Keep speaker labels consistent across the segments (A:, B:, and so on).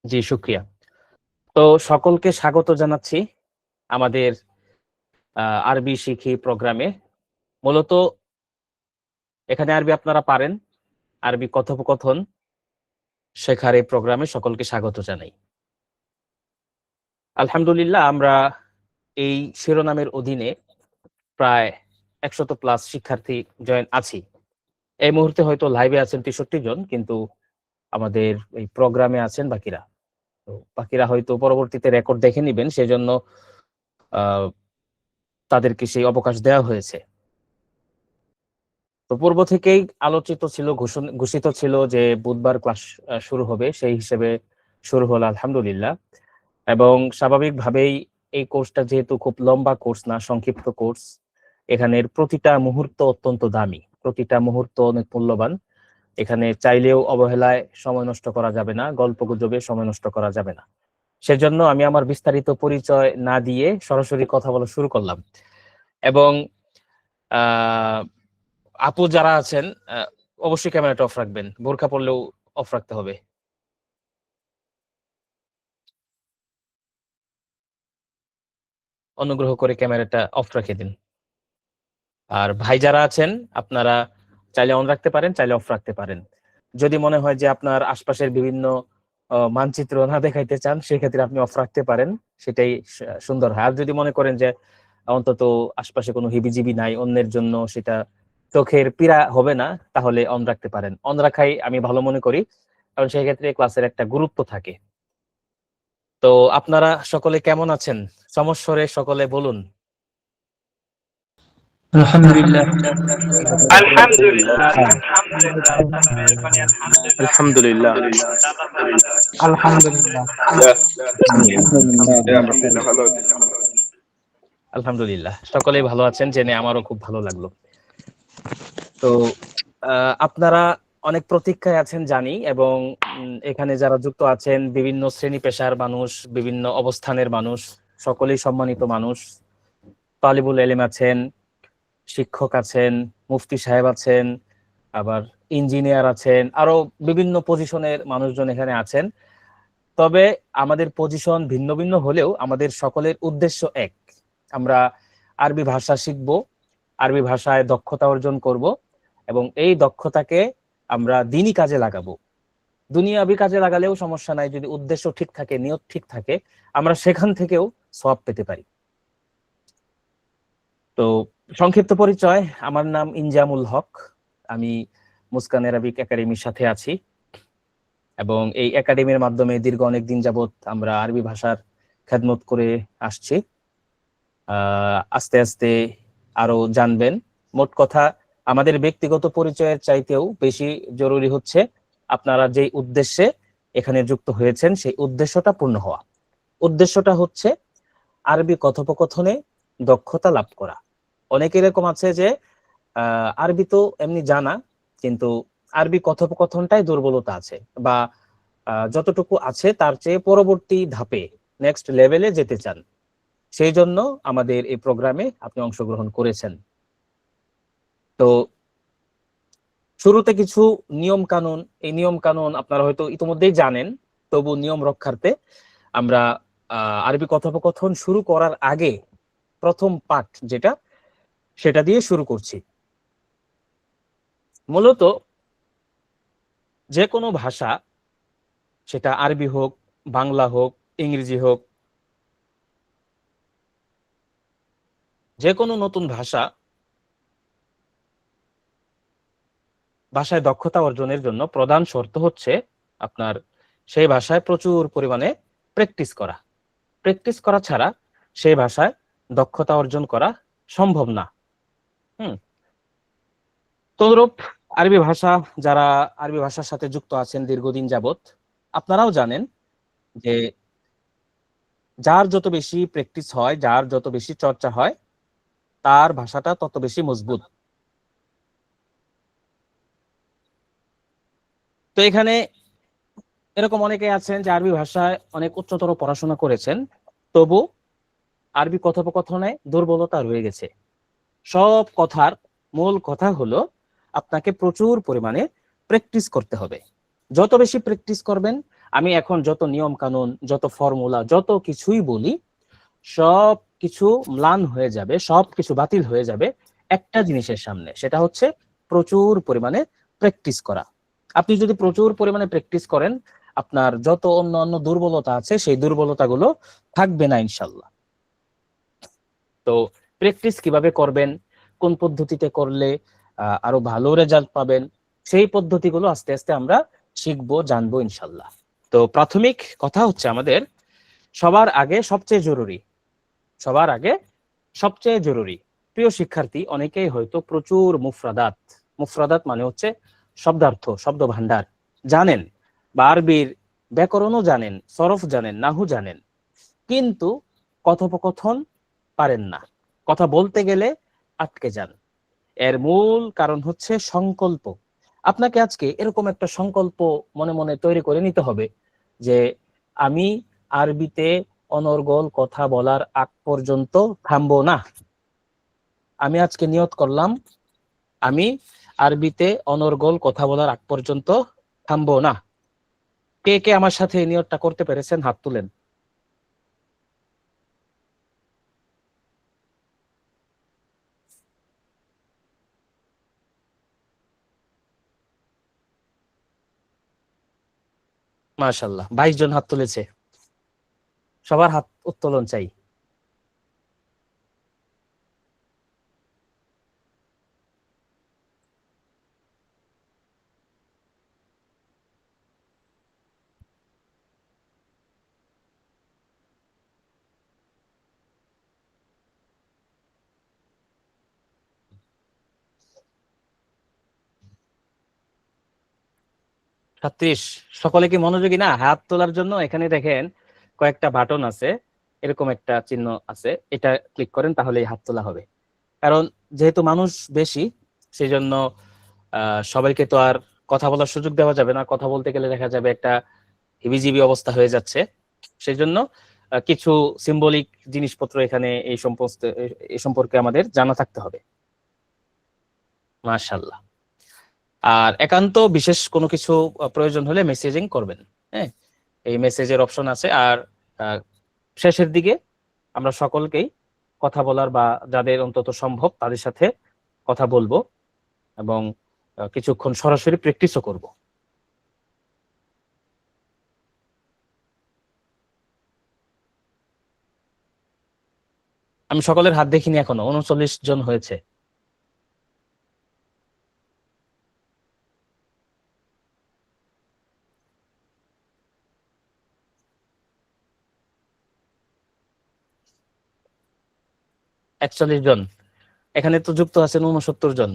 A: জি, শুকরিয়া। তো সকলকে স্বাগত জানাচ্ছি আমাদের আরবি শিখি প্রোগ্রামে। মূলত এখানে আরবি আপনারা পারেন, আরবি কথোপকথন শেখার এই প্রোগ্রামে সকলকে স্বাগত জানাই। আলহামদুলিল্লাহ আমরা এই শিরোনামের অধীনে প্রায় ১০০ প্লাস শিক্ষার্থী জয়েন আছি। এই মুহূর্তে হয়তো লাইভে আছেন ৬৩ জন, কিন্তু আমাদের এই প্রোগ্রামে আছেন বাকিরা। তো বাকিরা হয়তো পরবর্তীতে রেকর্ড দেখে নিবেন, সেজন্য আ তাদেরকে সেই অবকাশ দেওয়া হয়েছে। তো পূর্ব থেকেই আলোচিত ছিল, ঘোষিত ছিল যে বুধবার ক্লাস শুরু হবে। সেই হিসেবে শুরু হলো আলহামদুলিল্লাহ। এবং স্বাভাবিকভাবেই এই কোর্সটা যেহেতু খুব লম্বা কোর্স না, সংক্ষিপ্ত কোর্স, এখানের প্রতিটা মুহূর্ত অত্যন্ত দামি। প্রতিটা মুহূর্ত অনেক মূল্যবান। এখানে চাইলেও অবহেলায় সময় নষ্ট করা যাবে না, গল্পগুজবে সময় নষ্ট করা যাবে না। সেজন্য আমি আমার বিস্তারিত পরিচয় না দিয়ে সরাসরি কথা বলা শুরু করলাম। এবং আ আপু যারা আছেন অবশ্যই ক্যামেরাটা অফ রাখবেন। বোরকা পড়লেও অফ রাখতে হবে। অনুগ্রহ করে ক্যামেরাটা অফ রেখে দিন। আর ভাই যারা আছেন আপনারা চাইলে অন রাখতে পারেন, চাইলে অফ রাখতে পারেন। যদি মনে হয় যে আপনার আশপাশের বিভিন্ন মানচিত্র না দেখাইতে চান, সেক্ষেত্রে আপনি অফ রাখতে পারেন। সেটাই সুন্দর হয়। আর যদি মনে করেন যে অন্তত আশপাশে কোনো হিবিজিবি নাই, অন্যের জন্য সেটা চোখের পীড়া হবে না, তাহলে অন রাখতে পারেন। অন রাখাই আমি ভালো মনে করি। কারণ সেক্ষেত্রে ক্লাসের একটা গুরুত্ব থাকে। তো আপনারা সকলে কেমন আছেন? সমস্বরে সকলে বলুন।
B: আলহামদুলিল্লাহ।
C: আলহামদুলিল্লাহ,
B: হ্যাঁ,
C: আলহামদুলিল্লাহ, আল্লাহর মেহেরবানি, আলহামদুলিল্লাহ,
D: আলহামদুলিল্লাহ।
B: আলহামদুলিল্লাহ।
D: আমরা ভালো আছি।
A: আলহামদুলিল্লাহ, সকলেই ভালো আছেন জেনে আমারও খুব ভালো লাগলো। তো আপনারা অনেক প্রতীক্ষায় আছেন জানি, এবং এখানে যারা যুক্ত আছেন বিভিন্ন শ্রেণী পেশার মানুষ, বিভিন্ন অবস্থানের মানুষ, সকলেই সম্মানিত মানুষ। তালিবুল ইলম আছেন, শিক্ষক আছেন, মুফতি সাহেব আছেন, আবার ইঞ্জিনিয়ার আছেন, আরো বিভিন্ন পজিশনের মানুষজন এখানে আছেন। তবে আমাদের পজিশন ভিন্ন ভিন্ন হলেও আমাদের সকলের উদ্দেশ্য এক। আমরা আরবি ভাষা শিখব, আরবি ভাষায় দক্ষতা অর্জন করব, এবং এই দক্ষতাকে আমরা দিনী কাজে লাগাবো। দুনিয়াবি কাজে লাগালেও সমস্যা নাই, যদি উদ্দেশ্য ঠিক থাকে, নিয়ত ঠিক থাকে, আমরা সেখান থেকেও সওয়াব পেতে পারি। তো সংক্ষিপ্ত পরিচয়, আমার নাম ইনজামুল হক। আমি মুস্কান আরাবিক একাডেমির সাথে আছি, এবং এই একাডেমির মাধ্যমে দীর্ঘ অনেক দিন যাবত আমরা আরবি ভাষার খেদমত করে আসছি। আস্তে আস্তে আরো জানবেন। মোট কথা, আমাদের ব্যক্তিগত পরিচয়ের চাইতেও বেশি জরুরি হচ্ছে আপনারা যেই উদ্দেশ্যে এখানে যুক্ত হয়েছেন সেই উদ্দেশ্যটা পূর্ণ হওয়া। উদ্দেশ্যটা হচ্ছে আরবি কথোপকথনে দক্ষতা লাভ করা। অনেক এরকম আছে যে আরবি তো এমনি জানা, কিন্তু আরবি কথোপকথনটাই দুর্বলতা আছে, বা যতটুকু আছে তার চেয়ে পরবর্তী ধাপে, নেক্সট লেভেলে যেতে চান। সেই জন্য আমাদের এই প্রোগ্রামে আপনি অংশগ্রহণ করেছেন। তো শুরুতে কিছু নিয়ম কানুন, এই নিয়ম কানুন আপনারা হয়তো ইতিমধ্যেই জানেন, তবু নিয়ম রক্ষার্থে আমরা আরবি কথোপকথন শুরু করার আগে প্রথম পাঠ যেটা, সেটা দিয়ে শুরু করছি। মূলত যে কোনো ভাষা, সেটা আরবি হোক, বাংলা হোক, ইংরেজি হোক, যে কোনো নতুন ভাষায় দক্ষতা অর্জনের জন্য প্রধান শর্ত হচ্ছে আপনার সেই ভাষায় প্রচুর পরিমাণে প্র্যাকটিস করা। প্র্যাকটিস করা ছাড়া সেই ভাষায় দক্ষতা অর্জন করা সম্ভব না। তদ্রূপ আরবি ভাষা, যারা আরবি ভাষার সাথে যুক্ত আছেন দীর্ঘদিন যাবত, আপনারাও জানেন যে যার যত বেশি প্র্যাকটিস হয়, যার যত বেশি চর্চা হয়, তার ভাষাটা তত বেশি মজবুত। তো এখানে এরকম অনেকে আছেন যে আরবি ভাষায় অনেক উচ্চতর পড়াশোনা করেছেন, তবু আরবি কথোপকথনে দুর্বলতা রয়ে গেছে। সব কথার মূল কথা হলো আপনাকে প্রচুর পরিমাণে প্র্যাকটিস করতে হবে। যত বেশি প্র্যাকটিস করবেন আমি এখন যত নিয়ম কানুন, যত ফর্মুলা, যত কিছুই বলি, সব কিছু ম্লান হয়ে যাবে, সব কিছু বাতিল হয়ে যাবে একটা জিনিসের সামনে, সেটা হচ্ছে প্রচুর পরিমাণে প্র্যাকটিস করা। আপনি যদি প্রচুর পরিমাণে প্র্যাকটিস করেন, আপনার যত অন্য অন্য দুর্বলতা আছে সেই দুর্বলতাগুলো থাকবে না ইনশাল্লাহ। তো প্র্যাকটিস কিভাবে করবেন, কোন পদ্ধতিতে করলে আরো ভালো রেজাল্ট পাবেন, সেই পদ্ধতিগুলো আস্তে আস্তে আমরা শিখবো, জানবো ইনশাল্লাহ। তো প্রাথমিক কথা হচ্ছে আমাদের সবার আগে সবার আগে সবচেয়ে জরুরি, প্রিয় শিক্ষার্থী, অনেকেই হয়তো প্রচুর মুফরাদাত মানে হচ্ছে শব্দার্থ, শব্দ ভান্ডার জানেন, বা আরবির ব্যাকরণও জানেন, সরফ জানেন, নাহু জানেন, কিন্তু কথোপকথন পারেন না, কথা বলতে গেলে আটকে যান। এর মূল কারণ হচ্ছে সংকল্প। আপনাকে আজকে এরকম একটা সংকল্প মনে মনে তৈরি করে নিতে হবে যে আমি আরবিতে অনর্গল কথা বলার আগ পর্যন্ত থামবো না। আমি আজকে নিয়ত করলাম আমি আরবিতে অনর্গল কথা বলার আগ পর্যন্ত থামবো না। কে কে আমার সাথে এই নিয়তটা করতে পেরেছেন হাত তুলেন। মাশাআল্লাহ, 22 জন হাত তুলেছে। সবার হাত উত্তোলন চাই। 36। সকলে কি মনোযোগী না? হাত তোলার জন্য এখানে দেখেন কয়েকটা বাটন আছে, এরকম একটা চিহ্ন আছে, এটা ক্লিক করেন তাহলেই হাত তোলা হবে। কারণ যেহেতু মানুষ বেশি, সেই জন্য সবাইকে তো আর কথা বলার সুযোগ দেওয়া যাবে না। কথা বলতে গেলে দেখা যাবে একটা হিবিজিবি অবস্থা হয়ে যাচ্ছে। সেই জন্য কিছু সিম্বলিক জিনিসপত্র এখানে এই সম্পর্কে আমাদের জানা থাকতে হবে। মাশাআল্লাহ। আর একান্ত বিশেষ কোনো কিছু প্রয়োজন হলে মেসেজিং করবেন। হ্যাঁ, এই মেসেজের অপশন আছে। আর শেষের দিকে আমরা সকলকেই কথা বলার বা যাদের অন্তত সম্ভব তাদের সাথে কথা বলবো এবং কিছুক্ষণ সরাসরি প্র্যাকটিসও করব। আমি সকলের হাত দেখিনি এখনো, 39 জন হয়েছে। একচল্লিশ জন। এখানে তো যুক্ত আছেন 69 জন।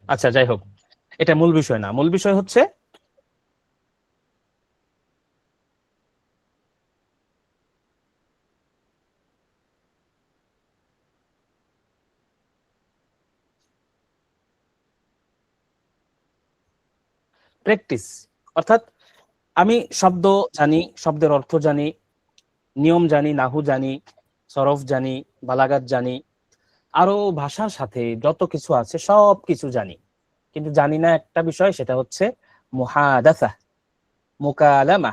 A: আচ্ছা, যাই হোক, এটা মূল বিষয় না। মূল বিষয় হচ্ছে প্র্যাকটিস। অর্থাৎ আমি শব্দ জানি, শব্দের অর্থ জানি, নিয়ম জানি, নাহু জানি, সরফ জানি, বালাগাত জানি, আরো ভাষার সাথে যত কিছু আছে সব কিছু জানি, কিন্তু জানি না একটা বিষয়, সেটা হচ্ছে মুহাদাসা, মুকালামা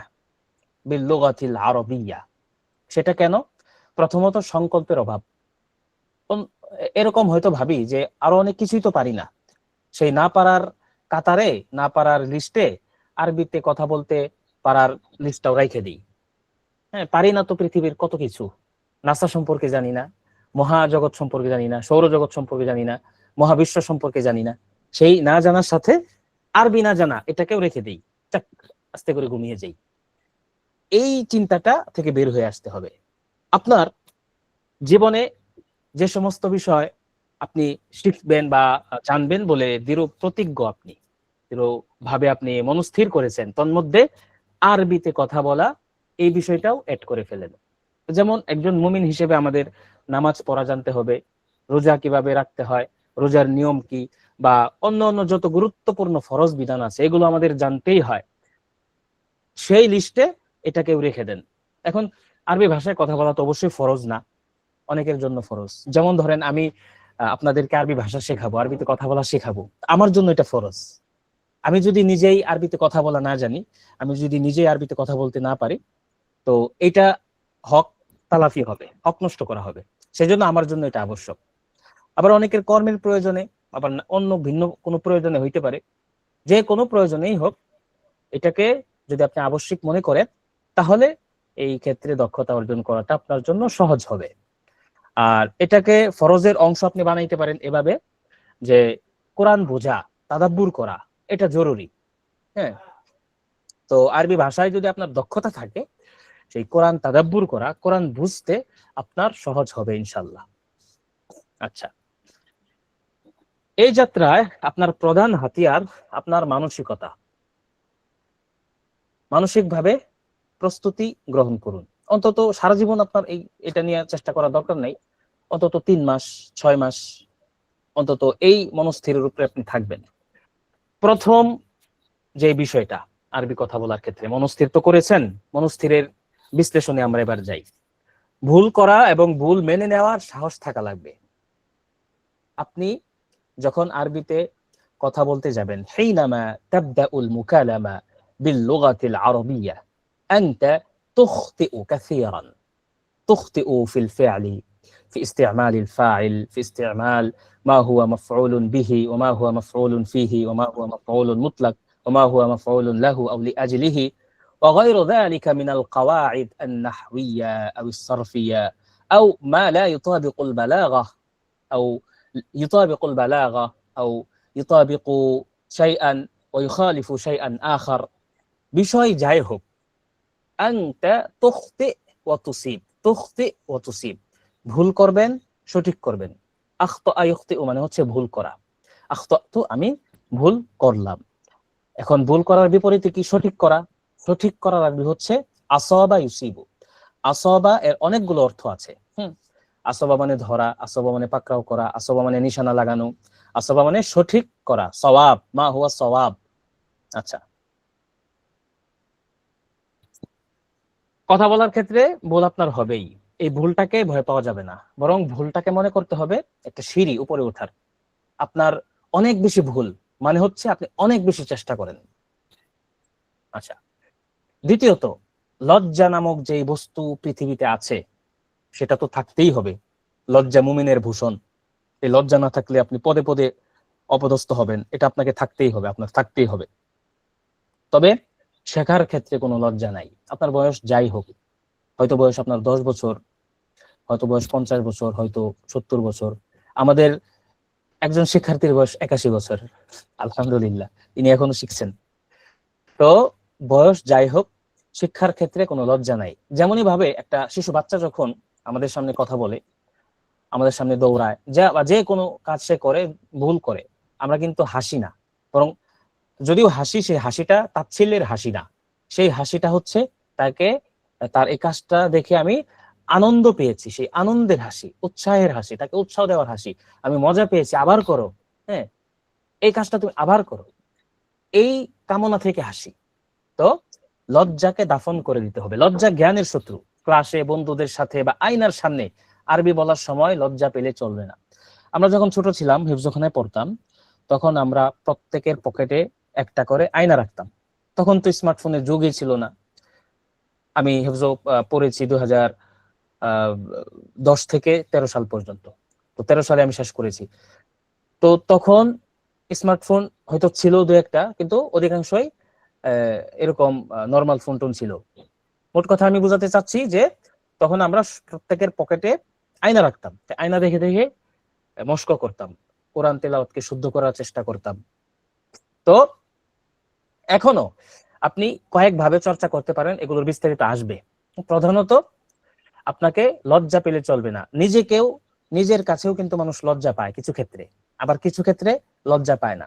A: বিল লুগাতিল আরবিয়্যা। সেটা কেন? প্রথমত সংকল্পের অভাব। এরকম হয়তো ভাবি যে আরো অনেক কিছুই তো পারি না, সেই না পারার কাতারে, না পারার লিস্টে আরবিতে কথা বলতে পারার লিস্টটাও রাইখে দিই। হ্যাঁ, পারি না তো পৃথিবীর কত কিছু। নাসা সম্পর্কে জানি না, মহাজগৎ সম্পর্কে জানি না, সৌরজগৎ সম্পর্কে জানি না, মহাবিশ্ব সম্পর্কে জানি না। সেই না জানার সাথে আরবি না জানা এটাকেও রেখে দিই, চাক, আস্তে করে ঘুমিয়ে যাই। এই চিন্তাটা থেকে বের হয়ে আসতে হবে। আপনার জীবনে যে সমস্ত বিষয় আপনি শিখবেন বা জানবেন বলে দৃঢ় প্রতিজ্ঞ, আপনি দৃঢ়ভাবে আপনি মনস্থির করেছেন, তন্মধ্যে আরবিতে কথা বলা এই বিষয়টাও অ্যাড করে ফেলেন। যেমন একজন মুমিন হিসেবে আমাদের নামাজ পড়া জানতে হবে, রোজা কিভাবে রাখতে হয়, রোজার নিয়ম কি, বা অন্য অন্য যত গুরুত্বপূর্ণ ফরজ বিধান আছে এগুলো আমাদের জানতেই হয়। সেই লিস্টে এটা কেউ রেখে দেন। এখন আরবি ভাষায় কথা বলা তো অবশ্যই ফরজ না, অনেকের জন্য ফরজ। যেমন ধরেন আমি আপনাদেরকে আরবি ভাষা শেখাবো, আরবিতে কথা বলা শেখাবো, আমার জন্য এটা ফরজ। আমি যদি নিজেই আরবিতে কথা বলা না জানি, আমি যদি নিজেই আরবিতে কথা বলতে না পারি, তো এটা হক তালাফি হবে, হক নষ্ট করা হবে। সেজন্য আমার জন্য এটা আবশ্যক। আবার অনেকের কর্মের প্রয়োজনে, আবার অন্য ভিন্ন কোনো প্রয়োজনে হইতে পারে, যে কোনো প্রয়োজনেই হোক, এটাকে যদি আপনি আবশ্যিক মনে করেন, তাহলে এই ক্ষেত্রে দক্ষতা অর্জন করাটা আপনার জন্য সহজ হবে। আর এটাকে ফরজের অংশ আপনি বানাইতে পারেন এভাবে যে কোরআন বোঝা, তাদাব্বুর করা, এটা জরুরি। হ্যাঁ, তো আরবি ভাষায় যদি আপনার দক্ষতা থাকে, সেই কোরআন তাদাব্বুর করা, কোরআন বুঝতে আপনার সহজ হবে ইনশাল্লাহ। আচ্ছা, এই যাত্রায় আপনার প্রধান হাতিয়ার আপনার মানসিকতা। মানসিকভাবে প্রস্তুতি গ্রহণ করুন। অন্তত সারা জীবন আপনার এটা নিয়ে চেষ্টা করার দরকার নাই, অন্তত 3 মাস 6 মাস অন্তত এই মনস্থিরের উপরে আপনি থাকবেন। প্রথম যে বিষয়টা আরবি কথা বলার ক্ষেত্রে, মনস্থির তো করেছেন, মনস্থিরের বিশ্লেষণে আমরা এবার যাই। ভুল করা এবং ভুল মেনে নেওয়ার সাহস থাকা লাগবে। আপনি যখন আরবিতে কথা বলতে যাবেন, হিনামা তাবদাউল মুকালামা বিল লুগাতিল আরবিয়্যা আনতা তুখতিউ কাসীরান। تخطئ في الفعل، في استعمال الفاعل، في استعمال ما هو مفعول به وما هو مفعول فيه وما هو مفعول مطلق وما هو مفعول له أو لأجله وغير ذلك من القواعد النحوية أو الصرفية أو ما لا يطابق البلاغة أو يطابق البلاغة أو يطابق شيئا ويخالف شيئا آخر بشيء যাই হোক, أنت تخطئ وتصيب, তুখতি ও তুসিব, ভুল করবেন সঠিক করবেন। আখতা ইখতিউ মানে হচ্ছে ভুল করা, আখতাতু আমি ভুল করলাম। এখন ভুল করার বিপরীতে কি সঠিক করা? সঠিক করার আরবি হচ্ছে আসাবা ইউসিবু। আসাবা এর অনেকগুলো অর্থ আছে। আসাবা মানে ধরা, আসাবা মানে পাকড়াও করা, আসাবা মানে নিশানা লাগানো, আসাবা মানে সঠিক করা, সওয়াব, মা হুয়া সওয়াব। আচ্ছা, কথা বলার ক্ষেত্রে ভুল আপনার হবেই, এই ভুলটাকে ভয় পাওয়া যাবে না, বরং ভুলটাকে মনে করতে হবে একটা সিঁড়ি উপরে ওঠার। আপনার অনেক বেশি ভুল মানে হচ্ছে আপনি অনেক বেশি চেষ্টা করেন। আচ্ছা, দ্বিতীয়ত, লজ্জা নামক যে বস্তু পৃথিবীতে আছে সেটা তো থাকতেই হবে। লজ্জা মুমিনের ভূষণ, এই লজ্জা না থাকলে আপনি পদে পদে অপদস্থ হবেন, এটা আপনাকে থাকতেই হবে, আপনার থাকতেই হবে। তবে শেখার ক্ষেত্রে কোনো লজ্জা নাই। আপনার বয়স যাই হোক, হয়তো বয়স আপনার 10 বছর, হয়তো বয়স 50 বছর, হয়তো 70 বছর। আমাদের একজন শিক্ষার্থীর বয়স 81 বছর, আলহামদুলিল্লাহ, তিনি এখনো শিখছেন। তো বয়স যাই হোক, শিক্ষার ক্ষেত্রে কোনো লজ্জা নাই। যেমনই ভাবে একটা শিশু বাচ্চা যখন আমাদের সামনে কথা বলে, আমাদের সামনে দৌড়ায়, যে কোনো কাজ সে করে, ভুল করে, আমরা কিন্তু হাসি না, বরং যদিও হাসি, সেই হাসিটা তাচ্ছিল্যের হাসি না, সেই হাসিটা হচ্ছে তাকে, তার এই কাজটা দেখে আমি আনন্দ পেয়েছি, সেই আনন্দের হাসি, উৎসাহের হাসি, তাকে উৎসাহ দেওয়ার হাসি, আমি মজা পেয়েছি, আবার করো, হ্যাঁ এই কাজটা তুমি আবার করো, এই কামনা থেকে হাসি। তো লজ্জাকে দাফন করে দিতে হবে। লজ্জা জ্ঞানের শত্রু। ক্লাসে বন্ধুদের সাথে বা আয়নার সামনে আরবি বলার সময় লজ্জা পেলে চলবে না। আমরা যখন ছোট ছিলাম, হিফজখানায় পড়তাম, তখন আমরা প্রত্যেকের পকেটে একটা করে আয়না রাখতাম। তখন তো স্মার্টফোনের যুগই ছিল না। আমি হিফজ পড়েছি 2010 থেকে 13 সাল পর্যন্ত। তো 13 সালে আমি শেষ করেছি। তো তখন স্মার্টফোন হয়তো ছিল দু একটা, কিন্তু অধিকাংশই এরকম নর্মাল ফোন টোন ছিল। মোট কথা আমি বোঝাতে চাচ্ছি যে তখন আমরা প্রত্যেকের পকেটে আয়না রাখতাম, আয়না দেখে দেখে মস্ক করতাম, কোরআন তেলাওয়াতকে শুদ্ধ করার চেষ্টা করতাম। তো এখনো আপনি কয়েকভাবে চর্চা করতে পারেন, এগুলোর বিস্তারিত আসবে। প্রধানত আপনাকে লজ্জা পেলে চলবে না। নিজের কাছেও কিন্তু মানুষ লজ্জা পায় কিছু ক্ষেত্রে, আবার কিছু ক্ষেত্রে লজ্জা পায় না।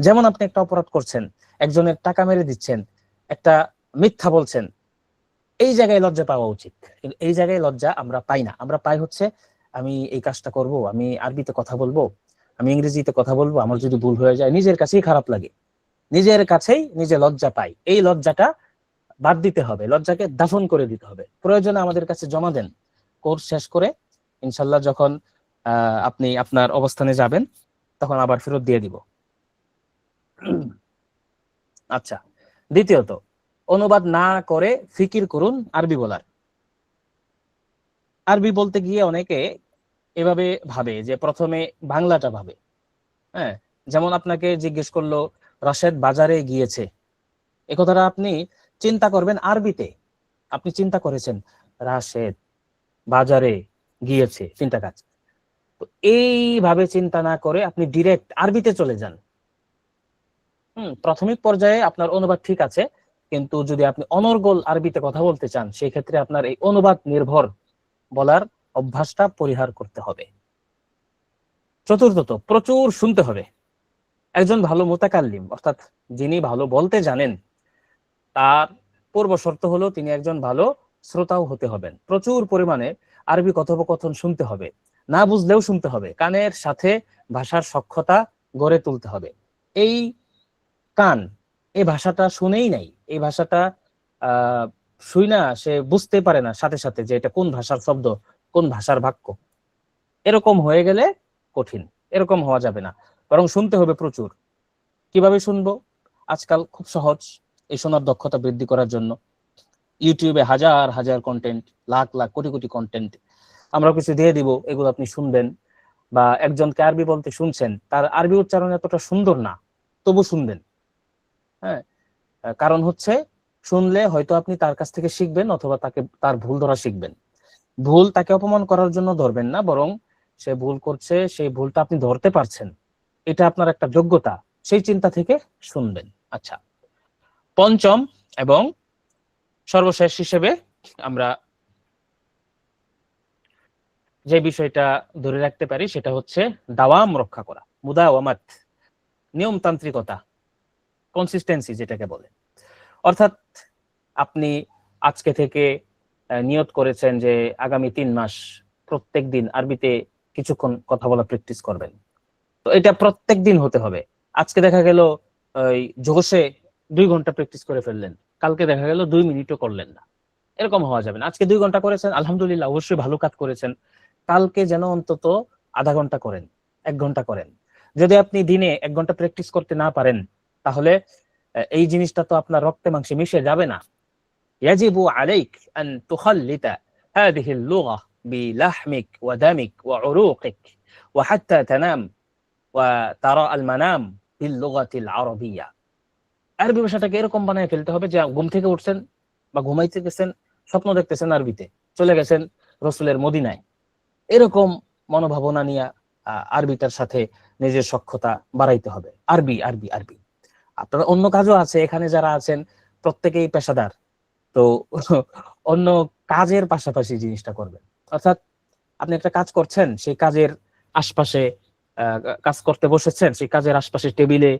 A: যেমন আপনি একটা অপরাধ করছেন, একজনের টাকা মেরে দিচ্ছেন, একটা মিথ্যা বলছেন, এই জায়গায় লজ্জা পাওয়া উচিত, কিন্তু এই জায়গায় লজ্জা আমরা পাই না। আমরা পাই হচ্ছে আমি এই কাজটা করব, আমি আরবিতে কথা বলবো, আমি ইংরেজিতে কথা বলবো, আমার যদি ভুল হয়ে যায় নিজের কাছেই খারাপ লাগে, নিজের কাছেই নিজে লজ্জা পাই। এই লজ্জাটা বাদ দিতে হবে, লজ্জাকে দাফন করে দিতে হবে। প্রয়োজনে আমাদের কাছে জমা দেন, কোর্স শেষ করে ইনশাল্লাহ যখন আপনি আপনার অবস্থানে যাবেন তখন আবার ফেরত দিয়ে দিব। আচ্ছা, দ্বিতীয়ত, অনুবাদ না করে ফিকির করুন আরবি বলার। আরবি বলতে গিয়ে অনেকে এভাবে ভাবে যে প্রথমে বাংলাটা ভাবে। হ্যাঁ, যেমন আপনাকে জিজ্ঞেস করলো রাশেদ বাজারে গিয়েছে, এ কথাটা আপনি চিন্তা করবেন আরবিতে। আপনি চিন্তা করেছেন রাশেদ বাজারে গিয়েছে, চিন্তা কাজ। তো এইভাবে চিন্তা না করে আপনি ডিরেক্ট আরবিতে চলে যান। প্রাথমিক পর্যায়ে আপনার অনুবাদ ঠিক আছে, কিন্তু যদি আপনি অনর্গল আরবিতে কথা বলতে চান সেই ক্ষেত্রে আপনার এই অনুবাদ নির্ভর বলার অভ্যাসটা পরিহার করতে হবে। চতুর্থত, প্রচুর শুনতে হবে। একজন ভালো মুতাকাল্লিম অর্থাৎ যিনি ভালো বলতে জানেন তার পূর্ব শর্ত হলো তিনি একজন ভালো শ্রোতাও হতে হবেন। প্রচুর পরিমাণে আরবি কথোপকথন শুনতে হবে, না বুঝলেও শুনতে হবে, কানের সাথে ভাষার সখ্যতা গড়ে তুলতে হবে। এই কান এই ভাষাটা শুনেই নাই, এই ভাষাটা শুই না, সে বুঝতে পারে না সাথে সাথে যে এটা কোন ভাষার শব্দ, কোন ভাষার বাক্য। এরকম হয়ে গেলে কঠিন, এরকম হওয়া যাবে না, বরং শুনতে হবে প্রচুর। কিভাবে শুনবো? আজকাল খুব সহজ এই শোনার দক্ষতা বৃদ্ধি করার জন্য। ইউটিউবে হাজার হাজার কন্টেন্ট, লাখ লাখ কোটি কোটি কন্টেন্ট আমরা কিছু দিয়ে দিব, এগুলো আপনি শুনবেন। বা একজনকে আরবি বলতে শুনছেন, তার আরবি উচ্চারণ এতটা সুন্দর না, তবু শুনবেন। হ্যাঁ, কারণ হচ্ছে শুনলে হয়তো আপনি তার কাছ থেকে শিখবেন অথবা তাকে তার ভুল ধরা শিখবেন। ভুল তাকে অপমান করার জন্য ধরবেন না, বরং সে ভুল করছে, সেই ভুলটা আপনি ধরতে পারছেন, এটা আপনার একটা যোগ্যতা, সেই চিন্তা থেকে শুনবেন। আচ্ছা, পঞ্চম এবং সর্বশেষ হিসেবে আমরা যে বিষয়টা ধরে রাখতে পারি সেটা হচ্ছে দাওয়াম রক্ষা করা, মুদাওয়ামাত, নিয়মতান্ত্রিকতা, কনসিস্টেন্সি যেটাকে বলে। অর্থাৎ আপনি আজকে থেকে নিয়ত করেছেন যে আগামী 3 মাস প্রত্যেক দিন আরবিতে কিছুক্ষণ কথা বলা প্র্যাকটিস করবেন। তো এটা প্রত্যেক দিন হতে হবে। আজকে দেখা গেল ওই জোশে 2 ঘন্টা প্র্যাকটিস করে ফেললেন, কালকে দেখা গেল 2 মিনিটও করলেন না। এরকম হওয়া যাবে না। আজকে 2 ঘন্টা করেছেন, আলহামদুলিল্লাহ, অবশ্যই ভালো কাজ করেছেন। কালকে যেন অন্তত আধা ঘন্টা করেন, 1 ঘন্টা করেন। যদি আপনি দিনে 1 ঘন্টা প্র্যাকটিস করতে না পারেন, তাহলে এই জিনিসটা তো আপনার রক্তে মাংসে মিশে যাবে না। يجب عليك أن تخلط هذه اللغة بلحمك ودمك وعروقك وحتى تنام وترى المنام باللغة العربية। আরবি ভাষাটাকে এরকম বানায় ফেলতে হবে যে ঘুম থেকে উঠছেন বা ঘুমাইতে গেছেন, স্বপ্ন দেখতেছেন আরবিতে, চলে গেছেন রসুলের মদিনায়। এরকম মনোভাবনা নিয়ে আরবিটার সাথে নিজের সখ্যতা বাড়াইতে হবে। আরবি আরবি আরবি। আপনার অন্য কাজও আছে, এখানে যারা আছেন প্রত্যেকেই পেশাদার, তো অন্য কাজের পাশাপাশি জিনিসটা করবেন। অর্থাৎ আপনি একটা কাজ করছেন, সেই কাজের আশপাশে কাজ করতে বসেছেন, সেই কাজের আশপাশে টেবিলে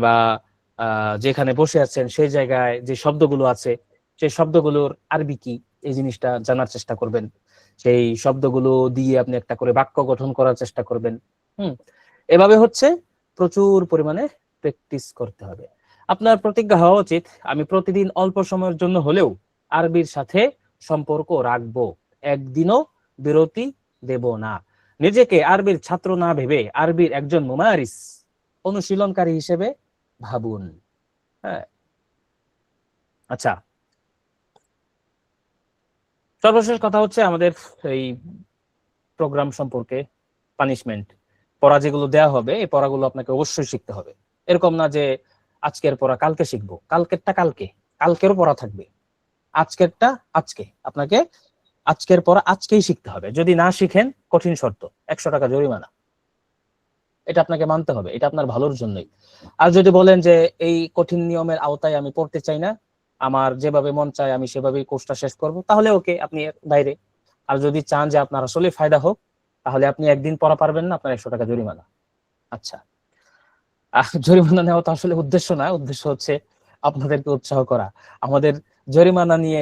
A: বা যেখানে বসে আছেন সেই জায়গায় যে শব্দগুলো আছে সেই শব্দগুলোর আরবি কি এই জিনিসটা জানার চেষ্টা করবেন। সেই শব্দগুলো দিয়ে আপনি একটা করে বাক্য গঠন করার চেষ্টা করবেন। এভাবে হচ্ছে প্রচুর পরিমাণে প্র্যাকটিস করতে হবে। আপনার প্রতিজ্ঞা হওয়া উচিত আমি প্রতিদিন অল্প সময়ের জন্য হলেও আরবির সাথে সম্পর্ক রাখবো, একদিনও বিরতি দেব না। নিজেকে আরবির ছাত্র না ভেবে আরবির একজন মুমারিস, অনুশীলনকারী হিসেবে ভাবুন। হ্যাঁ, আচ্ছা, সর্বশেষ কথা হচ্ছে আমাদের এই প্রোগ্রাম সম্পর্কে। পানিশমেন্ট, পড়া যেগুলো দেয়া হবে এই পড়াগুলো আপনাকে অবশ্যই শিখতে হবে। এরকম না যে আজকের পড়া কালকে শিখবো, কালকেরটা কালকে, কালকেরও পড়া থাকবে, আজকেরটা আজকে। আপনাকে আজকের পড়া আজকেই শিখতে হবে। যদি না শিখেন কঠিন শর্ত, 100 টাকা জরিমানা। এটা আপনাকে মানতে হবে, এটা আপনার ভালোর জন্যই। আর যদি বলেন যে এই কঠিন নিয়মের আওতায় আমি পড়তে চাই না, আমার যেভাবে মন চায় আমি সেভাবেই কোর্সটা শেষ করব, তাহলে ওকে, আপনি এর বাইরে। আর যদি চান যে আপনার আসলে ফায়দা হোক, তাহলে আপনি একদিন পড়া পারবেন না, আপনার 100 টাকা জরিমানা। আচ্ছা, জরিমানা নেওয়া তো আসলে উদ্দেশ্য না, উদ্দেশ্য হচ্ছে আপনাদেরকে উৎসাহ করা। আমাদের জরিমানা নিয়ে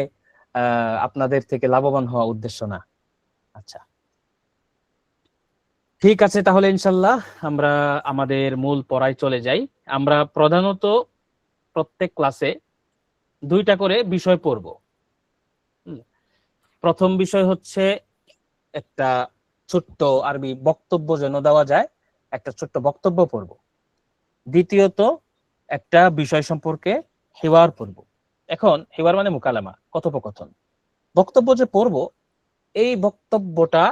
A: আপনাদের থেকে লাভবান হওয়া উদ্দেশ্য না। আচ্ছা, ঠিক আছে, তাহলে ইনশাল্লাহ আমরা আমাদের মূল পড়ায় চলে যাই। আমরা প্রধানত প্রত্যেক ক্লাসে দুইটা করে বিষয় পড়ব। প্রথম বিষয় হচ্ছে একটা ছোট্ট আরবি বক্তব্য যেন দেওয়া যায়, একটা ছোট্ট বক্তব্য পড়ব। দ্বিতীয়ত একটা বিষয় সম্পর্কে হিওয়ার পড়ব। এখন হিওয়ার মানে মুকালামা, কথোপকথন। বক্তব্য যে পড়ব, এই বক্তব্যটা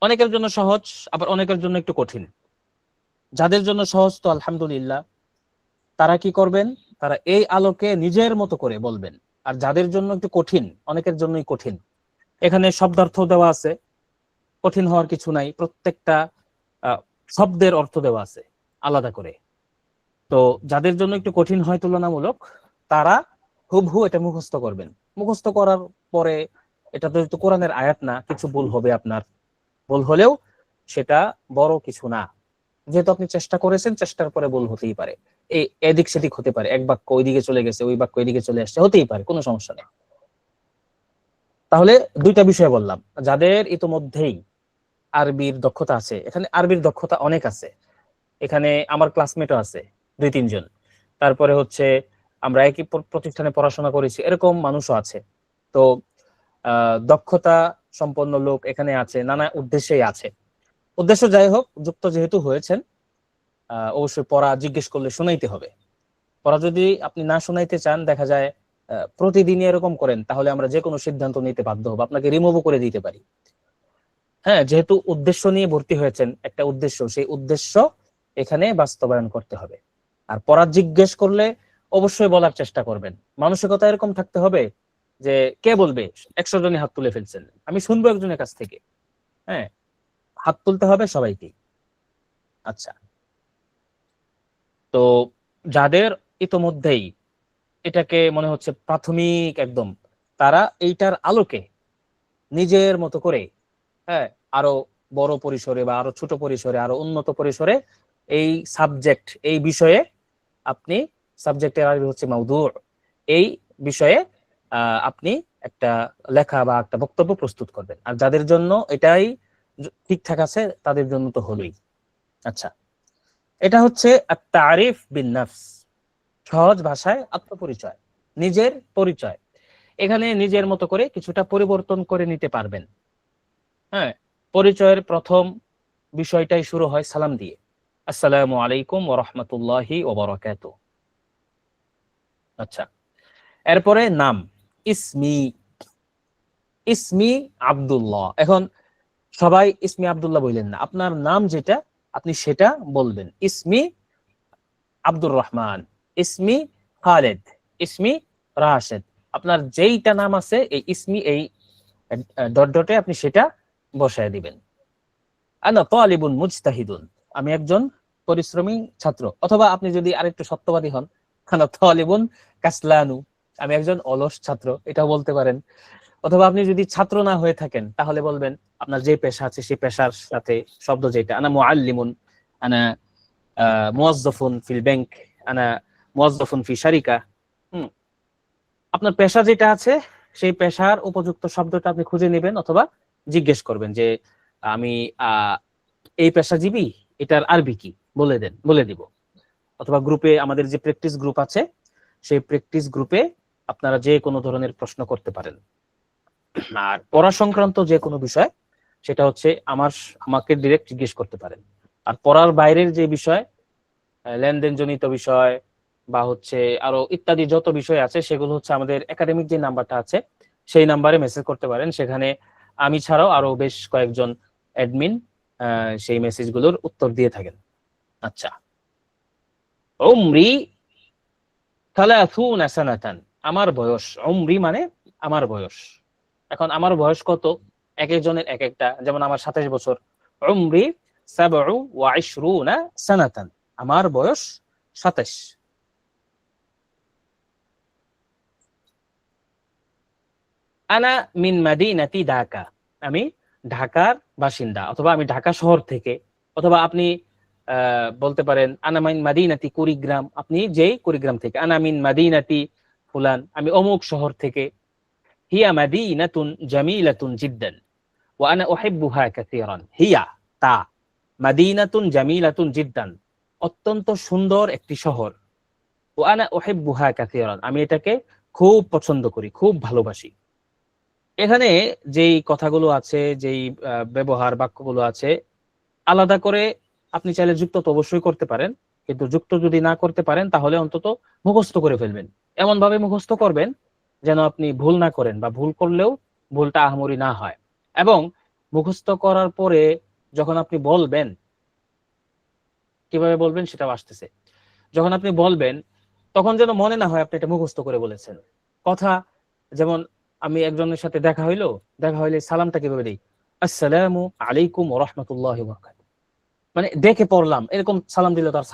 A: অনেকের জন্য সহজ, আবার অনেকের জন্য একটু কঠিন। যাদের জন্য সহজ তো আলহামদুলিল্লাহ, তারা কি করবেন, তারা এই আলোকে নিজের মতো করে বলবেন। আর যাদের জন্য একটু কঠিন, অনেকের জন্যই কঠিন, এখানে শব্দার্থ দেওয়া আছে, কঠিন হওয়ার কিছু নাই। প্রত্যেকটা শব্দের অর্থ দেওয়া আছে আলাদা করে। তো যাদের জন্য একটু কঠিন হয় তুলনামূলক, তারা হুবহু এটা মুখস্থ করবেন। মুখস্থ করার পরে, এটা তো কোরআনের আয়াত না, কিছু ভুল হবে আপনার, ভুল হলেও সেটা বড় কিছু না। যেহেতু আপনি চেষ্টা করেছেন, চেষ্টার পরে ভুল হতেই পারে, এই এদিক সেদিক হতে পারে, এক বাক্য ওইদিকে চলে গেছে, ওই বাক্য এদিকে চলে আসছে, হতেই পারে, কোনো সমস্যা নেই। তাহলে দুইটা বিষয় বললাম। যাদের ইতোমধ্যেই আরবির দক্ষতা আছে, এখানে আরবির দক্ষতা অনেক আছে, এখানে আমার ক্লাসমেটও আছে 2-3 জন। তারপরে হচ্ছে আমরা একই প্রতিষ্ঠানে পড়াশোনা করেছি, এরকম মানুষও আছে। তো দক্ষতা সম্পন্ন লোক এখানে আছে, নানা উদ্দেশ্যেই আছে। উদ্দেশ্য যাই হোক, যুক্ত যেহেতু হয়েছেন, অবশ্যই পড়া জিজ্ঞেস করলে শোনাইতে হবে। পড়া যদি আপনি না শোনাইতে চান, দেখা যায় প্রতিদিনই এরকম করেন, তাহলে আমরা যে কোনো সিদ্ধান্ত নিতে বাধ্য হবো, আপনাকে রিমুভও করে দিতে পারি। হ্যাঁ, যেহেতু উদ্দেশ্য নিয়ে ভর্তি হয়েছেন, একটা উদ্দেশ্য, সেই উদ্দেশ্য এখানে বাস্তবায়ন করতে হবে। আর পড়া জিজ্ঞেস করলে অবশ্যই বলার চেষ্টা করবেন। মানসিকতা এরকম থাকতে হবে যে কে বলবে, 100 জনই হাত তুলে ফেলছেন, আমি শুনবো একজনের কাছ থেকে। হ্যাঁ, হাত তুলতে হবে সবাইকে। আচ্ছা, তো যাদের ইতোমধ্যেই এটাকে মনে হচ্ছে প্রাথমিক একদম, তারা এইটার আলোকে নিজের মতো করে, হ্যাঁ, আরো বড় পরিসরে বা আরো ছোট পরিসরে, আরো উন্নত পরিসরে এই সাবজেক্ট, এই বিষয়ে আপনি, সাবজেক্টের আরবি হচ্ছে মাউদু, এই বিষয়ে আপনি একটা লেখা বা একটা বক্তব্য প্রস্তুত করবেন। আর যাদের জন্য এটাই ঠিকঠাক আছে, তাদের জন্য তো হলোই। আচ্ছা, এটা হচ্ছে আত-তারিফ বিন নফস, সহজ ভাষায় আত্মপরিচয়, নিজের পরিচয়। এখানে নিজের মতো করে কিছুটা পরিবর্তন করে নিতে পারবেন। হ্যাঁ, পরিচয়ের প্রথম বিষয়টাই শুরু হয় সালাম দিয়ে, আসসালামু আলাইকুম ওয়া রাহমাতুল্লাহি ওয়া বারাকাতুহু। আচ্ছা, এরপরে নাম, ইসমি, ইসমি আব্দুল্লাহ। এখন সবাই ইসমি আব্দুল্লাহ বললেন না, আপনার নাম যেটা আপনি সেটা বলবেন। ইসমি আব্দুর রহমান, ইসমি খালেদ, ইসমি রাশেদ। আপনার যেইটা নাম আছে, এই ইসমি, এই ডট ডটে আপনি সেটা বসায় দিবেন। আনা তালিবুন মুজতাহিদুন, আমি একজন পরিশ্রমী ছাত্র। অথবা আপনি যদি আরেকটু সত্যবাদী হন, আনা তালিবুন কাসলানু, আমি একজন অলস ছাত্র, এটাও বলতে পারেন। অথবা আপনি যদি ছাত্র না হয়ে থাকেন, তাহলে বলবেন আপনার যে পেশা আছে সেই পেশার সাথে শব্দ যেটা, আনা মুআল্লিমুন, আনা মুওয়াজ্জাফুন ফিল ব্যাংক, আনা মুওয়াজ্জাফুন ফি শারিকা। আপনার পেশা যেটা আছে, সেই পেশার উপযুক্ত শব্দটা আপনি খুঁজে নেবেন, অথবা জিজ্ঞেস করবেন যে আমি এই পেশাজীবী, এটার আরবি কি, বলে দেন, বলে দিব। অথবা গ্রুপে, আমাদের যে প্র্যাকটিস গ্রুপ আছে, সেই প্র্যাকটিস গ্রুপে আপনারা যে কোনো ধরনের প্রশ্ন করতে পারেন। আর পড়া সংক্রান্ত যে কোনো বিষয়, সেটা হচ্ছে আমাকে ডিরেক্ট জিজ্ঞেস করতে পারেন। আর পড়ার বাইরের যে বিষয়, লেনদেন জনিত বিষয় বা হচ্ছে আরো ইত্যাদি যত বিষয় আছে, সেগুলো হচ্ছে আমাদের একাডেমিক যে নাম্বারটা আছে, সেই নাম্বারে মেসেজ করতে পারেন। সেখানে আমি ছাড়াও আরো বেশ কয়েকজন অ্যাডমিন সেই মেসেজগুলোর উত্তর দিয়ে থাকেন। আচ্ছা, উমরি 30 সানাতান, আমার বয়স, উমরি মানে আমার বয়স। এখন আমার বয়স কত, এক একজনের এক একটা, যেমন আমার 27 বছর, উমরি 27 সানাতান, আমার বয়স 27। আনা মিন মাদিনাতি ঢাকা, আমি ঢাকার বাসিন্দা, অথবা আমি ঢাকা শহর থেকে। অথবা আপনি বলতে পারেন আনা মিন মাদিনাতি কুড়িগ্রাম, আপনি যেই কুড়িগ্রাম থেকে। আনা মিন মাদিনাতি ফুলান, আমি অমুক শহর থেকে। হিয়া মাদিনাতুন জামিলাতুন জিদ্দান ওয়া আনা উহিব্বুহা কাসীরান, হিয়া তা মাদিনাতুন জামিলাতুন জিদ্দান, অত্যন্ত সুন্দর একটি শহর। ওয়া আনা উহিব্বুহা কাসীরান, আমি এটাকে খুব পছন্দ করি, খুব ভালোবাসি। এখানে যেই কথাগুলো আছে, যেই ব্যবহার বাক্যগুলো আছে, আলাদা করে আপনি চাইলে যুক্ত তো অবশ্যই করতে পারেন, কিন্তু যুক্ত যদি না করতে পারেন তাহলে অন্তত মুখস্থ করে ফেলবেন। এমন ভাবে মুখস্থ করবেন যেন আপনি ভুল না করেন, বা ভুল করলেও ভুলটা আহামরি না হয়। এবং মুখস্থ করার পরে যখন আপনি বলবেন, কিভাবে বলবেন সেটাও আসতেছে। যখন আপনি বলবেন তখন যেন মনে না হয় আপনি এটা মুখস্থ করে বলেছেন। কথা যেমন, আমি একজনের সাথে দেখা হইলে সালামটা কিভাবে দিই? আসসালামু আলাইকুম ওয়া রাহমাতুল্লাহি ওয়া বারাকাতুহু। মানে দেখে পড়লাম, এরকম সালাম দিলে তার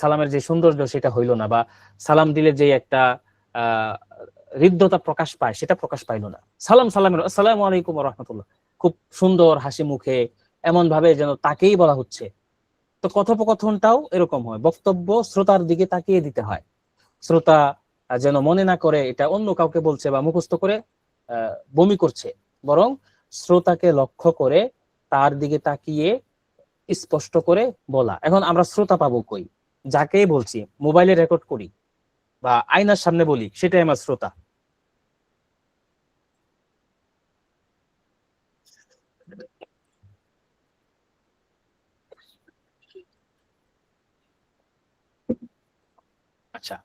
A: সালামের যে সৌন্দর্য সেটা হইল না, বা সালাম দিলে যে একটা আহ হৃদ্যতা প্রকাশ পায় সেটা প্রকাশ পাইল না। সালামের আসসালামু আলাইকুম ওয়া রাহমাতুল্লাহ, খুব সুন্দর হাসি মুখে, এমন ভাবে যেন তাকেই বলা হচ্ছে। তো কথোপকথনটাও এরকম হয়, বক্তব্য শ্রোতার দিকে তাকিয়ে দিতে হয়। শ্রোতা যেন মনে না করে এটা অন্য কাউকে বলছে বা মুখস্থ করে বমি করছে, বরং শ্রোতাকে লক্ষ্য করে তার দিকে তাকিয়ে স্পষ্ট করে বলা। এখন আমরা শ্রোতা পাবো কই? যাকেই বলছি, মোবাইলে রেকর্ড করি বা আয়নার সামনে বলি, সেটাই আমার শ্রোতা। আচ্ছা,